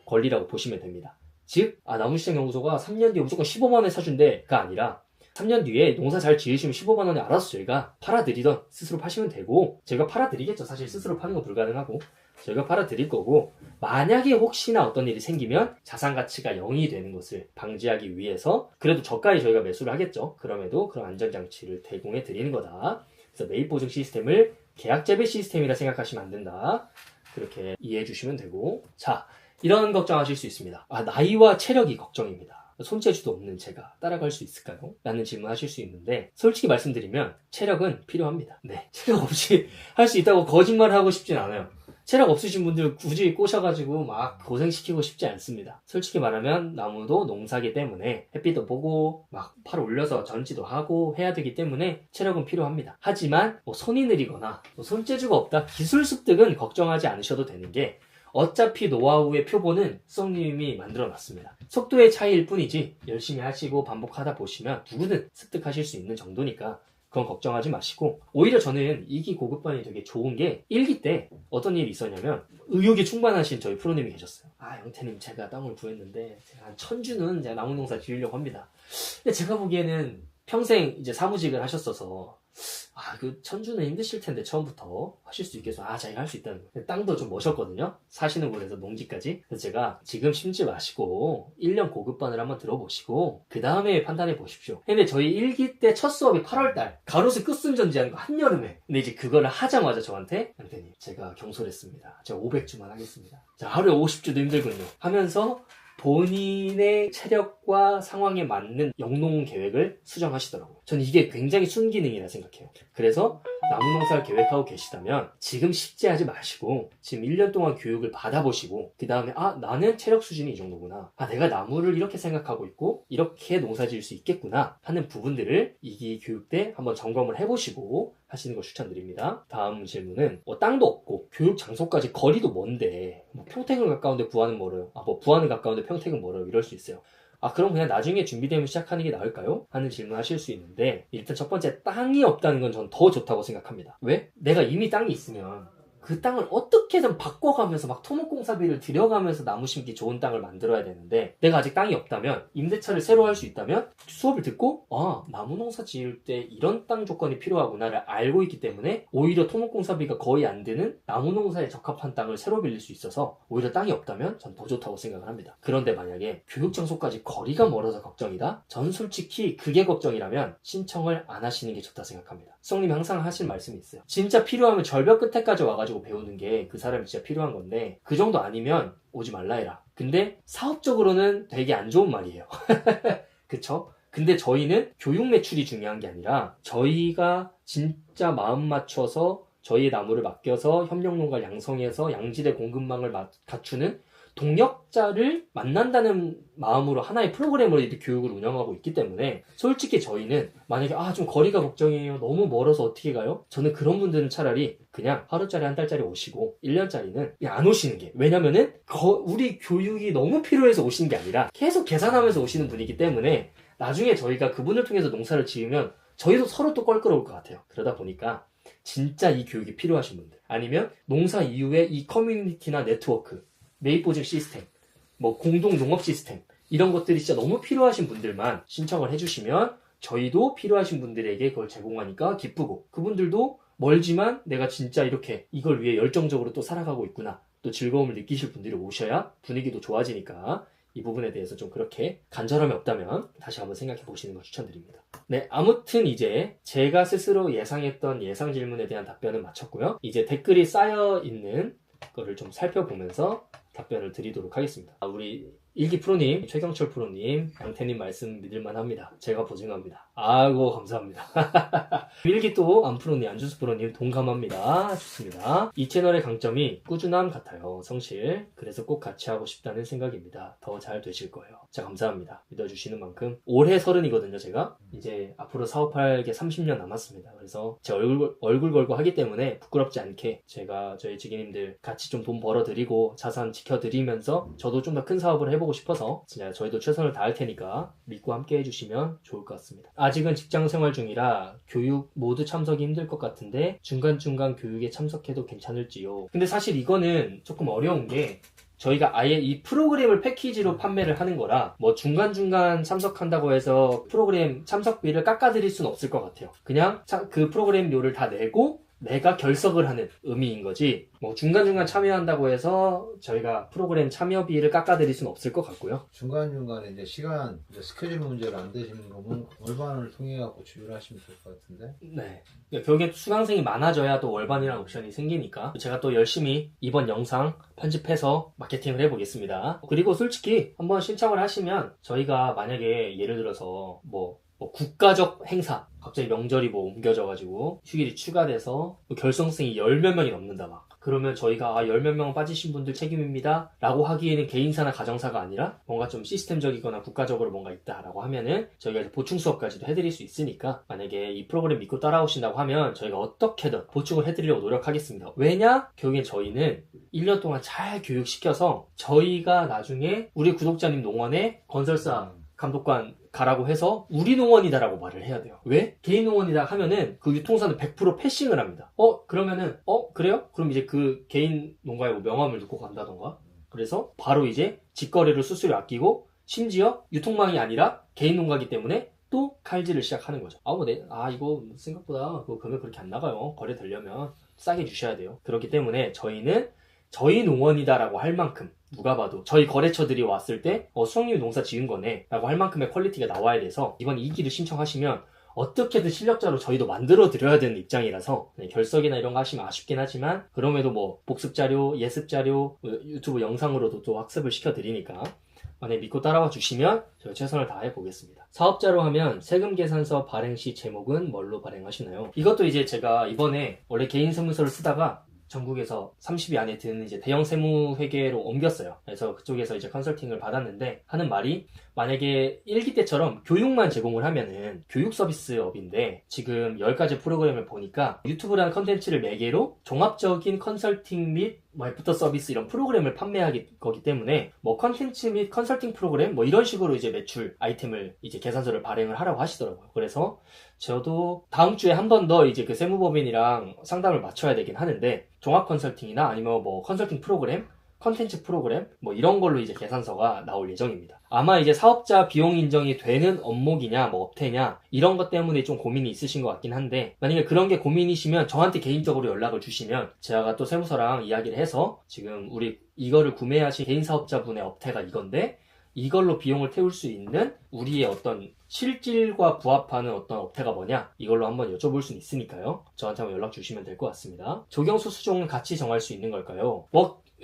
권리라고 보시면 됩니다. 즉 나무시장연구소가 3년 뒤에 무조건 15만 원에 사준대가 아니라 3년 뒤에 농사 잘 지으시면 15만 원에 알아서 저희가 팔아드리던 스스로 파시면 되고 저희가 팔아드리겠죠. 사실 스스로 파는 건 불가능하고 저희가 팔아드릴 거고 만약에 혹시나 어떤 일이 생기면 자산 가치가 0이 되는 것을 방지하기 위해서 그래도 저가에 저희가 매수를 하겠죠. 그럼에도 그런 안전장치를 제공해 드리는 거다. 그래서 매입 보증 시스템을 계약 재배 시스템이라 생각하시면 안 된다. 그렇게 이해해 주시면 되고 자 이런 걱정하실 수 있습니다. 나이와 체력이 걱정입니다. 손재주도 없는 제가 따라갈 수 있을까요? 라는 질문하실 수 있는데 솔직히 말씀드리면 체력은 필요합니다. 네, 체력 없이 할 수 있다고 거짓말하고 싶진 않아요. 체력 없으신 분들 굳이 꼬셔가지고 막 고생시키고 싶지 않습니다. 솔직히 말하면 나무도 농사기 때문에 햇빛도 보고 막 팔 올려서 전지도 하고 해야 되기 때문에 체력은 필요합니다. 하지만 손이 느리거나 손재주가 없다 기술 습득은 걱정하지 않으셔도 되는 게 어차피 노하우의 표본은 수석님이 만들어놨습니다. 속도의 차이일 뿐이지 열심히 하시고 반복하다 보시면 누구든 습득하실 수 있는 정도니까 그건 걱정하지 마시고 오히려 저는 2기 고급반이 되게 좋은 게 1기 때 어떤 일이 있었냐면 의욕이 충만하신 저희 프로님이 계셨어요. 영태님 제가 땅을 구했는데 제가 한 1000주는 제가 나무농사 지으려고 합니다. 근데 제가 보기에는 평생 이제 사무직을 하셨어서 그 1000주는 힘드실 텐데 처음부터 하실 수 있겠어. 자기가 할 수 있다는 거. 땅도 좀 멋있거든요. 사시는 곳에서 농지까지. 그래서 제가 지금 심지 마시고 1년 고급반을 한번 들어보시고 그 다음에 판단해 보십시오. 근데 저희 1기 때 첫 수업이 8월달 가로수 끝순전지하는 거 한여름에. 근데 이제 그거를 하자마자 저한테 양태님 제가 경솔했습니다. 제가 500주만 하겠습니다. 자 하루에 50주도 힘들군요. 하면서 본인의 체력과 상황에 맞는 영농 계획을 수정하시더라고요. 저는 이게 굉장히 순기능이라 생각해요. 그래서 나무농사를 계획하고 계시다면 지금 식재하지 마시고 지금 1년 동안 교육을 받아보시고 그 다음에 나는 체력 수준이 이 정도구나. 내가 나무를 이렇게 생각하고 있고 이렇게 농사 지을 수 있겠구나 하는 부분들을 2기 교육 때 한번 점검을 해보시고 하시는 걸 추천드립니다. 다음 질문은 땅도 없고 교육 장소까지 거리도 먼데 평택은 가까운데 부안은 멀어요. 부안은 가까운데 평택은 멀어요. 이럴 수 있어요. 그럼 그냥 나중에 준비되면 시작하는 게 나을까요? 하는 질문 하실 수 있는데 일단 첫 번째 땅이 없다는 건 전 더 좋다고 생각합니다. 왜? 내가 이미 땅이 있으면 그 땅을 어떻게든 바꿔가면서 막 토목공사비를 들여가면서 나무 심기 좋은 땅을 만들어야 되는데 내가 아직 땅이 없다면 임대차를 새로 할 수 있다면 수업을 듣고 나무 농사 지을 때 이런 땅 조건이 필요하구나를 알고 있기 때문에 오히려 토목공사비가 거의 안 드는 나무 농사에 적합한 땅을 새로 빌릴 수 있어서 오히려 땅이 없다면 전 더 좋다고 생각을 합니다. 그런데 만약에 교육장소까지 거리가 멀어서 걱정이다? 전 솔직히 그게 걱정이라면 신청을 안 하시는 게 좋다 생각합니다. 수석님이 항상 하실 말씀이 있어요. 진짜 필요하면 절벽 끝에까지 와가지고 배우는 게 그 사람이 진짜 필요한 건데 그 정도 아니면 오지 말라 해라. 근데 사업적으로는 되게 안 좋은 말이에요. 그쵸? 근데 저희는 교육 매출이 중요한 게 아니라 저희가 진짜 마음 맞춰서 저희의 나무를 맡겨서 협력농가를 양성해서 양질의 공급망을 갖추는 동력자를 만난다는 마음으로 하나의 프로그램으로 이렇게 교육을 운영하고 있기 때문에 솔직히 저희는 만약에 좀 거리가 걱정이에요. 너무 멀어서 어떻게 가요? 저는 그런 분들은 차라리 그냥 하루짜리 한 달짜리 오시고 1년짜리는 그냥 안 오시는 게 왜냐면은 우리 교육이 너무 필요해서 오시는 게 아니라 계속 계산하면서 오시는 분이기 때문에 나중에 저희가 그분을 통해서 농사를 지으면 저희도 서로 또 껄끄러울 것 같아요. 그러다 보니까 진짜 이 교육이 필요하신 분들 아니면 농사 이후에 이 커뮤니티나 네트워크 매입보증 시스템, 공동 농업 시스템 이런 것들이 진짜 너무 필요하신 분들만 신청을 해주시면 저희도 필요하신 분들에게 그걸 제공하니까 기쁘고 그분들도 멀지만 내가 진짜 이렇게 이걸 위해 열정적으로 또 살아가고 있구나 또 즐거움을 느끼실 분들이 오셔야 분위기도 좋아지니까 이 부분에 대해서 좀 그렇게 간절함이 없다면 다시 한번 생각해 보시는 걸 추천드립니다. 네, 아무튼 이제 제가 스스로 예상했던 예상 질문에 대한 답변은 마쳤고요. 이제 댓글이 쌓여 있는 거를 좀 살펴보면서 답변을 드리도록 하겠습니다. 우리 일기 프로님, 최경철 프로님, 양태님 말씀 믿을만 합니다. 제가 보증합니다. 아이고, 감사합니다. 일기 또 안프로님, 안준수 프로님 동감합니다. 좋습니다. 이 채널의 강점이 꾸준함 같아요. 성실. 그래서 꼭 같이 하고 싶다는 생각입니다. 더 잘 되실 거예요. 자, 감사합니다. 믿어주시는 만큼. 올해 30이거든요, 제가. 이제 앞으로 사업할 게 30년 남았습니다. 그래서 제 얼굴 걸고 하기 때문에 부끄럽지 않게 제가 저희 직원님들 같이 좀 돈 벌어드리고 자산 지켜드리면서 저도 좀 더 큰 사업을 해보고 싶어서 진짜 저희도 최선을 다할 테니까 믿고 함께 해주시면 좋을 것 같습니다. 아직은 직장 생활 중이라 교육 모두 참석이 힘들 것 같은데 중간중간 교육에 참석해도 괜찮을지요? 근데 사실 이거는 조금 어려운 게 저희가 아예 이 프로그램을 패키지로 판매를 하는 거라 뭐 중간중간 참석한다고 해서 프로그램 참석비를 깎아드릴 수는 없을 것 같아요. 그냥 그 프로그램료를 다 내고 내가 결석을 하는 의미인 거지 뭐 중간중간 참여한다고 해서 저희가 프로그램 참여비를 깎아드릴 수는 없을 것 같고요. 중간중간에 이제 시간, 이제 스케줄 문제를 안 되시는 거면 월반을 통해 갖고 지불하시면 될 것 같은데. 네. 결국에 수강생이 많아져야 또 월반이라는 옵션이 생기니까 제가 또 열심히 이번 영상 편집해서 마케팅을 해보겠습니다. 그리고 솔직히 한번 신청을 하시면 저희가 만약에 예를 들어서 뭐 국가적 행사 갑자기 명절이 뭐 옮겨져가지고 휴일이 추가돼서 결성생이 10몇 명이 넘는다 막 그러면 저희가 10몇 명 빠지신 분들 책임입니다 라고 하기에는 개인사나 가정사가 아니라 뭔가 좀 시스템적이거나 국가적으로 뭔가 있다라고 하면은 저희가 보충 수업까지도 해드릴 수 있으니까 만약에 이 프로그램 믿고 따라오신다고 하면 저희가 어떻게든 보충을 해드리려고 노력하겠습니다. 왜냐? 결국엔 저희는 1년 동안 잘 교육시켜서 저희가 나중에 우리 구독자님 농원에 건설사 감독관 가라고 해서 우리 농원이다라고 말을 해야 돼요. 왜? 개인 농원이다 하면은 그 유통사는 100% 패싱을 합니다. 그러면은 그래요? 그럼 이제 그 개인 농가에 뭐 명함을 넣고 간다던가 그래서 바로 이제 직거래로 수수료 아끼고 심지어 유통망이 아니라 개인 농가기 때문에 또 칼질을 시작하는 거죠. 이거 생각보다 그 금액 그렇게 안 나가요. 거래되려면 싸게 주셔야 돼요. 그렇기 때문에 저희는 저희 농원이다라고 할 만큼 누가 봐도 저희 거래처들이 왔을 때 수성님이 농사 지은 거네 라고 할 만큼의 퀄리티가 나와야 돼서 이번 2기를 신청하시면 어떻게든 실력자로 저희도 만들어 드려야 되는 입장이라서 결석이나 이런 거 하시면 아쉽긴 하지만 그럼에도 뭐 복습자료, 예습자료, 유튜브 영상으로도 또 학습을 시켜드리니까 만약에 믿고 따라와 주시면 저희 최선을 다해 보겠습니다. 사업자로 하면 세금 계산서 발행 시 제목은 뭘로 발행하시나요? 이것도 이제 제가 이번에 원래 개인 세무서를 쓰다가 전국에서 30위 안에 드는 이제 대형 세무회계로 옮겼어요. 그래서 그쪽에서 이제 컨설팅을 받았는데 하는 말이 만약에 1기 때처럼 교육만 제공을 하면은 교육 서비스업인데 지금 10가지 프로그램을 보니까 유튜브라는 컨텐츠를 매개로 종합적인 컨설팅 및 애프터 서비스 이런 프로그램을 판매하기 거기 때문에 뭐 컨텐츠 및 컨설팅 프로그램 뭐 이런 식으로 이제 매출 아이템을 이제 계산서를 발행을 하라고 하시더라고요. 그래서 저도 다음 주에 한 번 더 이제 그 세무법인이랑 상담을 맞춰야 되긴 하는데 종합 컨설팅이나 아니면 뭐 컨설팅 프로그램 컨텐츠 프로그램 뭐 이런 걸로 이제 계산서가 나올 예정입니다. 아마 이제 사업자 비용 인정이 되는 업목이냐 뭐 업태냐 이런 것 때문에 좀 고민이 있으신 것 같긴 한데 만약에 그런 게 고민이시면 저한테 개인적으로 연락을 주시면 제가 또 세무서랑 이야기를 해서 지금 우리 이거를 구매하신 개인 사업자분의 업태가 이건데 이걸로 비용을 태울 수 있는 우리의 어떤 실질과 부합하는 어떤 업태가 뭐냐 이걸로 한번 여쭤볼 수는 있으니까요. 저한테 한번 연락 주시면 될 것 같습니다. 적용수 수종은 같이 정할 수 있는 걸까요?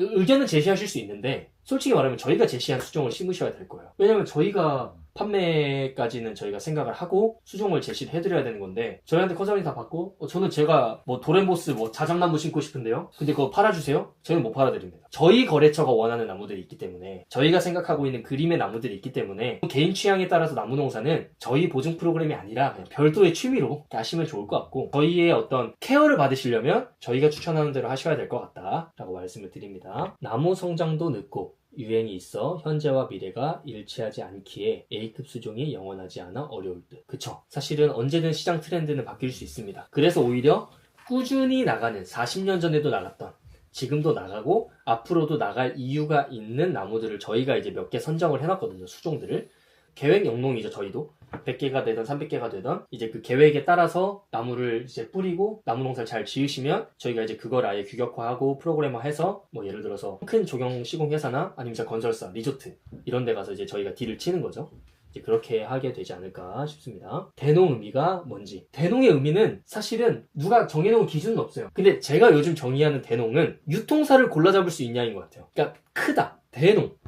의견은 제시하실 수 있는데 솔직히 말하면 저희가 제시한 수종을 심으셔야 될 거예요. 왜냐면 저희가 판매까지는 저희가 생각을 하고 수종을 제시를 해드려야 되는 건데 저희한테 컨설팅 다 받고 저는 제가 뭐 도렌보스 뭐 자작나무 심고 싶은데요 근데 그거 팔아주세요? 저희는 못 팔아드립니다. 저희 거래처가 원하는 나무들이 있기 때문에 저희가 생각하고 있는 그림의 나무들이 있기 때문에 개인 취향에 따라서 나무 농사는 저희 보증 프로그램이 아니라 그냥 별도의 취미로 하시면 좋을 것 같고 저희의 어떤 케어를 받으시려면 저희가 추천하는 대로 하셔야 될 것 같다 라고 말씀을 드립니다. 나무 성장도 늦고 유행이 있어 현재와 미래가 일치하지 않기에 A급 수종이 영원하지 않아 어려울 듯. 그쵸. 사실은 언제든 시장 트렌드는 바뀔 수 있습니다. 그래서 오히려 꾸준히 나가는 40년 전에도 나갔던 지금도 나가고 앞으로도 나갈 이유가 있는 나무들을 저희가 이제 몇 개 선정을 해놨거든요. 수종들을. 계획 영농이죠. 저희도 100개가 되든 300개가 되든 이제 그 계획에 따라서 나무를 이제 뿌리고 나무 농사를 잘 지으시면 저희가 이제 그걸 아예 규격화하고 프로그래머해서 뭐 예를 들어서 큰 조경 시공 회사나 아니면 건설사, 리조트 이런 데 가서 이제 저희가 딜을 치는 거죠. 이제 그렇게 하게 되지 않을까 싶습니다. 대농 의미가 뭔지. 대농의 의미는 사실은 누가 정해놓은 기준은 없어요. 근데 제가 요즘 정의하는 대농은 유통사를 골라 잡을 수 있냐인 것 같아요. 그러니까 크다.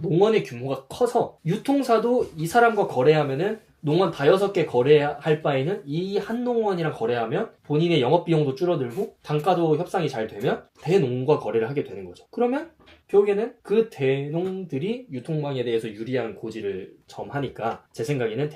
농원의 규모가 커서 유통사도 이 사람과 거래하면은 농원 5-6개 거래할 바에는 이 한 농원이랑 거래하면 본인의 영업비용도 줄어들고 단가도 협상이 잘 되면 대농과 거래를 하게 되는 거죠. 그러면 결국에는 그 대농들이 유통망에 대해서 유리한 고지를 점하니까 제 생각에는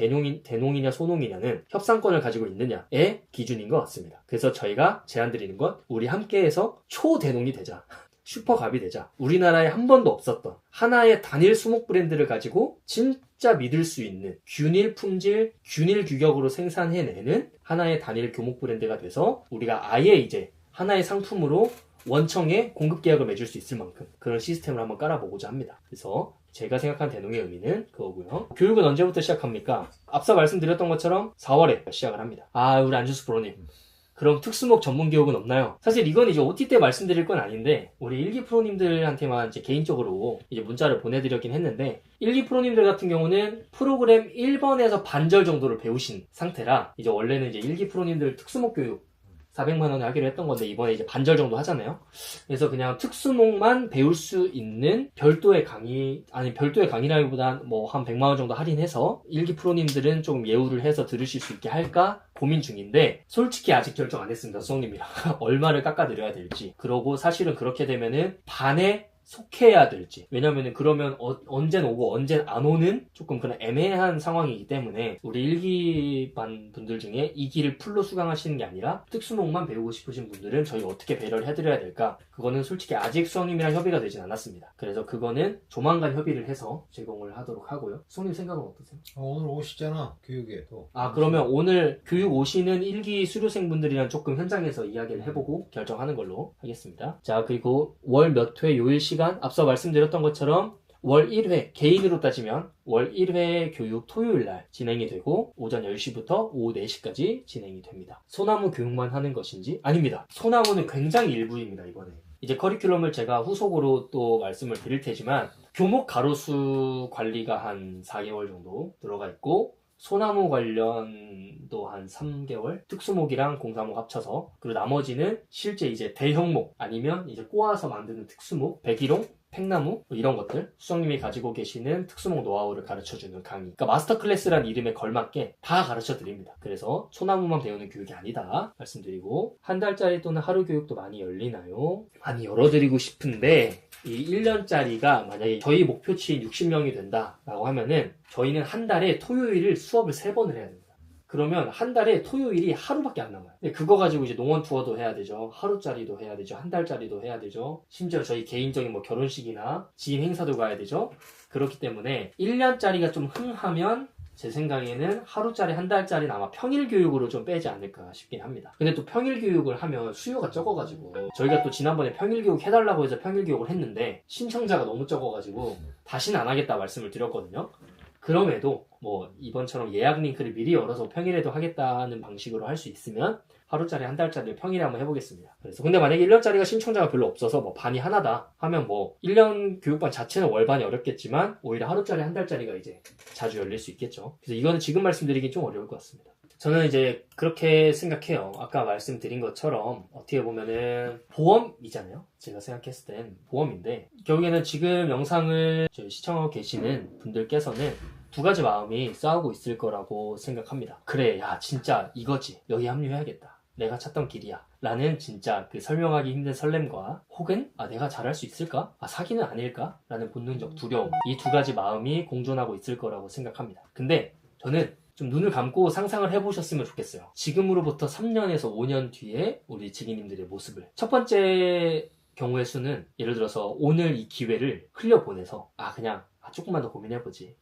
대농이냐 소농이냐는 협상권을 가지고 있느냐의 기준인 것 같습니다. 그래서 저희가 제안드리는 건 우리 함께해서 초대농이 되자. 슈퍼갑이 되자. 우리나라에 한 번도 없었던 하나의 단일 수목 브랜드를 가지고 진짜 믿을 수 있는 균일 품질, 균일 규격으로 생산해내는 하나의 단일 교목 브랜드가 돼서 우리가 아예 이제 하나의 상품으로 원청에 공급 계약을 맺을 수 있을 만큼 그런 시스템을 한번 깔아보고자 합니다. 그래서 제가 생각한 대농의 의미는 그거고요. 교육은 언제부터 시작합니까? 앞서 말씀드렸던 것처럼 4월에 시작을 합니다. 우리 안준수 프로님. 그럼 특수목 전문 교육은 없나요? 사실 이건 이제 OT 때 말씀드릴 건 아닌데 우리 일기 프로님들한테만 이제 개인적으로 이제 문자를 보내드렸긴 했는데 일기 프로님들 같은 경우는 프로그램 1번에서 반절 정도를 배우신 상태라 이제 원래는 이제 일기 프로님들 특수목 교육 400만 원에 하기로 했던 건데 이번에 이제 반절 정도 하잖아요. 그래서 그냥 특수목만 배울 수 있는 별도의 강의라기보단 뭐 한 100만 원 정도 할인해서 일기 프로님들은 조금 예우를 해서 들으실 수 있게 할까 고민 중인데 솔직히 아직 결정 안 했습니다. 수석님이랑 얼마를 깎아드려야 될지. 그러고 사실은 그렇게 되면은 반에 속해야 될지. 왜냐면은 그러면 언젠 오고 언젠 안 오는 조금 그런 애매한 상황이기 때문에 우리 일기반 분들 중에 이 길을 풀로 수강하시는 게 아니라 특수목만 배우고 싶으신 분들은 저희가 어떻게 배려를 해드려야 될까? 그거는 솔직히 아직 수석님이랑 협의가 되진 않았습니다. 그래서 그거는 조만간 협의를 해서 제공을 하도록 하고요. 수석님 생각은 어떠세요? 오늘 오시잖아 교육에 또. 그러면 오늘 교육 오시는 일기 수료생분들이랑 조금 현장에서 이야기를 해보고 결정하는 걸로 하겠습니다. 자, 그리고 월 몇 회 요일 시간 앞서 말씀드렸던 것처럼 월 1회 개인으로 따지면 월 1회 교육 토요일날 진행이 되고 오전 10시부터 오후 4시까지 진행이 됩니다. 소나무 교육만 하는 것인지? 아닙니다. 소나무는 굉장히 일부입니다. 이번에 이제 커리큘럼을 제가 후속으로 또 말씀을 드릴 테지만 교목 가로수 관리가 한 4개월 정도 들어가 있고 소나무 관련도 한 3개월, 특수목이랑 공사목 합쳐서, 그리고 나머지는 실제 이제 대형목 아니면 이제 꼬아서 만드는 특수목, 백일홍, 팽나무 이런 것들 수석님이 가지고 계시는 특수목 노하우를 가르쳐주는 강의. 그러니까 마스터 클래스란 이름에 걸맞게 다 가르쳐 드립니다. 그래서 소나무만 배우는 교육이 아니다 말씀드리고 한 달짜리 또는 하루 교육도 많이 열리나요? 많이 열어드리고 싶은데 이 1년짜리가 만약에 저희 목표치인 60명이 된다라고 하면은 저희는 한 달에 토요일을 수업을 3번을 해야 됩니다. 그러면 한 달에 토요일이 하루밖에 안 남아요. 근데 그거 가지고 이제 농원 투어도 해야 되죠. 하루짜리도 해야 되죠. 한 달짜리도 해야 되죠. 심지어 저희 개인적인 뭐 결혼식이나 지인 행사도 가야 되죠. 그렇기 때문에 1년짜리가 좀 흥하면 제 생각에는 하루짜리 한 달짜리는 아마 평일 교육으로 좀 빼지 않을까 싶긴 합니다. 근데 또 평일 교육을 하면 수요가 적어가지고 저희가 또 지난번에 평일 교육 해달라고 해서 평일 교육을 했는데 신청자가 너무 적어가지고 다시는 안 하겠다 말씀을 드렸거든요. 그럼에도 뭐 이번처럼 예약 링크를 미리 열어서 평일에도 하겠다는 방식으로 할 수 있으면 하루짜리 한 달짜리를 평일에 한번 해보겠습니다. 그래서 근데 만약에 1년짜리가 신청자가 별로 없어서 뭐 반이 하나다 하면 뭐 1년 교육반 자체는 월반이 어렵겠지만 오히려 하루짜리 한 달짜리가 이제 자주 열릴 수 있겠죠. 그래서 이거는 지금 말씀드리긴 좀 어려울 것 같습니다. 저는 이제 그렇게 생각해요. 아까 말씀드린 것처럼 어떻게 보면은 보험이잖아요. 제가 생각했을 땐 보험인데 결국에는 지금 영상을 시청하고 계시는 분들께서는 두 가지 마음이 싸우고 있을 거라고 생각합니다. 그래, 야 진짜 이거지. 여기 합류해야겠다. 내가 찾던 길이야. 라는 진짜 그 설명하기 힘든 설렘과 혹은 내가 잘할 수 있을까? 사기는 아닐까? 라는 본능적 두려움. 이 두 가지 마음이 공존하고 있을 거라고 생각합니다. 근데 저는 좀 눈을 감고 상상을 해보셨으면 좋겠어요. 지금으로부터 3년에서 5년 뒤에 우리 지기님들의 모습을. 첫 번째 경우의 수는 예를 들어서 오늘 이 기회를 흘려보내서 그냥 조금만 더 고민해보지.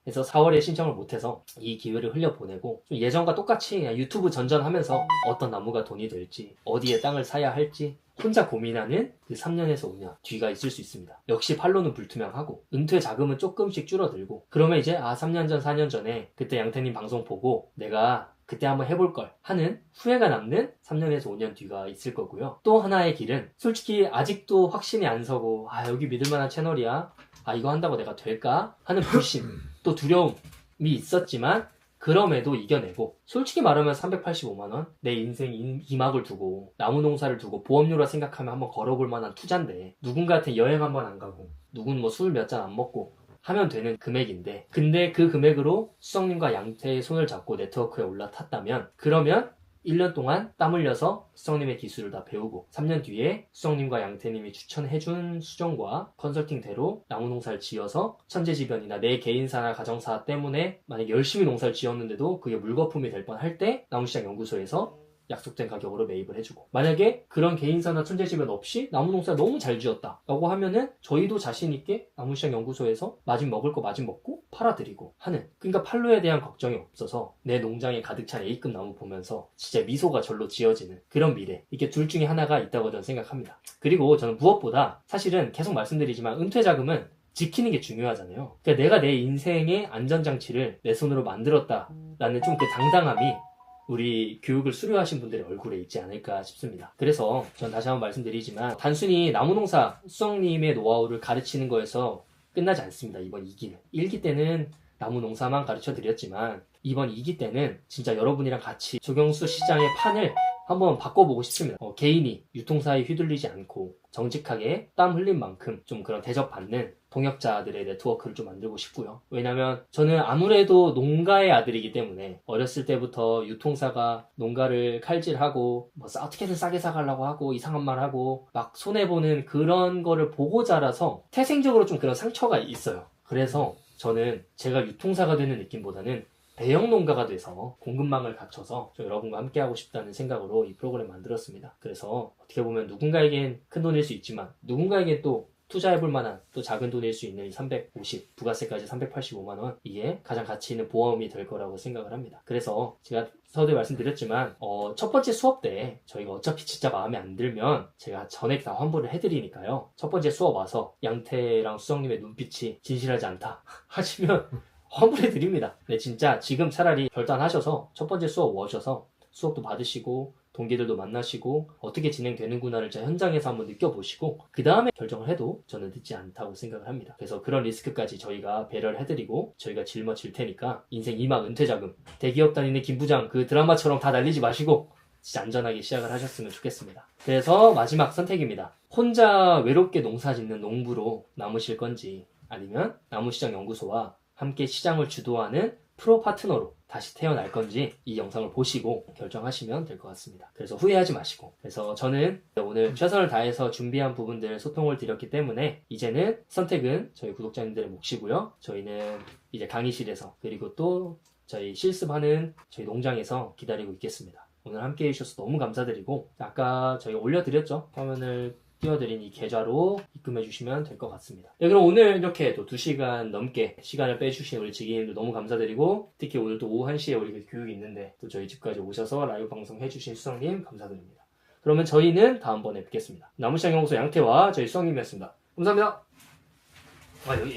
그래서 4월에 신청을 못해서 이 기회를 흘려보내고 좀 예전과 똑같이 그냥 유튜브 전전하면서 어떤 나무가 돈이 될지 어디에 땅을 사야 할지 혼자 고민하는 그 3년에서 5년 뒤가 있을 수 있습니다. 역시 판로는 불투명하고 은퇴 자금은 조금씩 줄어들고 그러면 이제 3년 전 4년 전에 그때 양태님 방송 보고 내가 그때 한번 해볼 걸 하는 후회가 남는 3년에서 5년 뒤가 있을 거고요. 또 하나의 길은 솔직히 아직도 확신이 안 서고 여기 믿을만한 채널이야. 이거 한다고 내가 될까? 하는 불신 또 두려움이 있었지만 그럼에도 이겨내고 솔직히 말하면 385만원 내 인생 이막을 두고 나무 농사를 두고 보험료라 생각하면 한번 걸어볼 만한 투자인데 누군가한테 여행 한번 안 가고 누군 뭐 술 몇 잔 안 먹고 하면 되는 금액인데 근데 그 금액으로 수성님과 양태의 손을 잡고 네트워크에 올라탔다면 그러면 1년 동안 땀 흘려서 수성님의 기술을 다 배우고 3년 뒤에 수성님과 양태님이 추천해준 수정과 컨설팅대로 나무 농사를 지어서 천재지변이나 내 개인사나 가정사 때문에 만약 열심히 농사를 지었는데도 그게 물거품이 될 뻔할 때 나무시장연구소에서 약속된 가격으로 매입을 해주고 만약에 그런 개인사나 천재지변 없이 나무 농사 너무 잘 지었다 라고 하면은 저희도 자신있게 나무시장연구소에서 마진 먹을 거 마진 먹고 팔아드리고 하는 그러니까 판로에 대한 걱정이 없어서 내 농장에 가득 찬 A급 나무 보면서 진짜 미소가 절로 지어지는 그런 미래 이게 둘 중에 하나가 있다고 저는 생각합니다. 그리고 저는 무엇보다 사실은 계속 말씀드리지만 은퇴자금은 지키는 게 중요하잖아요. 그러니까 내가 내 인생의 안전장치를 내 손으로 만들었다라는 좀 그 당당함이 우리 교육을 수료하신 분들의 얼굴에 있지 않을까 싶습니다. 그래서 전 다시 한번 말씀드리지만 단순히 나무농사 수성님의 노하우를 가르치는 거에서 끝나지 않습니다. 이번 2기는. 1기 때는 나무농사만 가르쳐 드렸지만 이번 2기 때는 진짜 여러분이랑 같이 조경수 시장의 판을 한번 바꿔보고 싶습니다. 개인이 유통사에 휘둘리지 않고 정직하게 땀 흘린 만큼 좀 그런 대접받는 동역자들의 네트워크를 좀 만들고 싶고요. 왜냐면 저는 아무래도 농가의 아들이기 때문에 어렸을 때부터 유통사가 농가를 칼질하고 뭐 어떻게든 싸게 사가려고 하고 이상한 말 하고 막 손해보는 그런 거를 보고 자라서 태생적으로 좀 그런 상처가 있어요. 그래서 저는 제가 유통사가 되는 느낌보다는 대형 농가가 돼서 공급망을 갖춰서 좀 여러분과 함께하고 싶다는 생각으로 이 프로그램 만들었습니다. 그래서 어떻게 보면 누군가에겐 큰 돈일 수 있지만 누군가에겐 또 투자해볼 만한 또 작은 돈일 수 있는 이 350, 부가세까지 385만원 이게 가장 가치 있는 보험이 될 거라고 생각을 합니다. 그래서 제가 서두에 말씀드렸지만 첫 번째 수업 때 저희가 어차피 진짜 마음에 안 들면 제가 전액 다 환불을 해드리니까요. 첫 번째 수업 와서 양태랑 수성님의 눈빛이 진실하지 않다 하시면 환불해드립니다. 네, 진짜 지금 차라리 결단하셔서 첫 번째 수업 오셔서 수업도 받으시고 동기들도 만나시고 어떻게 진행되는구나를 제 현장에서 한번 느껴보시고 그 다음에 결정을 해도 저는 늦지 않다고 생각을 합니다. 그래서 그런 리스크까지 저희가 배려를 해드리고 저희가 짊어질 테니까 인생 2막 은퇴자금 대기업 다니는 김부장 그 드라마처럼 다 날리지 마시고 진짜 안전하게 시작을 하셨으면 좋겠습니다. 그래서 마지막 선택입니다. 혼자 외롭게 농사 짓는 농부로 남으실 건지 아니면 나무시장연구소와 함께 시장을 주도하는 프로 파트너로 다시 태어날 건지 이 영상을 보시고 결정하시면 될 것 같습니다. 그래서 후회하지 마시고 그래서 저는 오늘 최선을 다해서 준비한 부분들 소통을 드렸기 때문에 이제는 선택은 저희 구독자님들의 몫이고요. 저희는 이제 강의실에서 그리고 또 저희 실습하는 저희 농장에서 기다리고 있겠습니다. 오늘 함께 해주셔서 너무 감사드리고 아까 저희가 올려드렸죠. 화면을 띄워드린 이 계좌로 입금해 주시면 될 것 같습니다. 네, 그럼 오늘 이렇게 또 2시간 넘게 시간을 빼주신 우리 지기님들 너무 감사드리고 특히 오늘 또 오후 1시에 우리 교육이 있는데 또 저희 집까지 오셔서 라이브 방송 해주신 수성님 감사드립니다. 그러면 저희는 다음번에 뵙겠습니다. 나무시장연구소 양태와 저희 수성님이었습니다. 감사합니다. 여기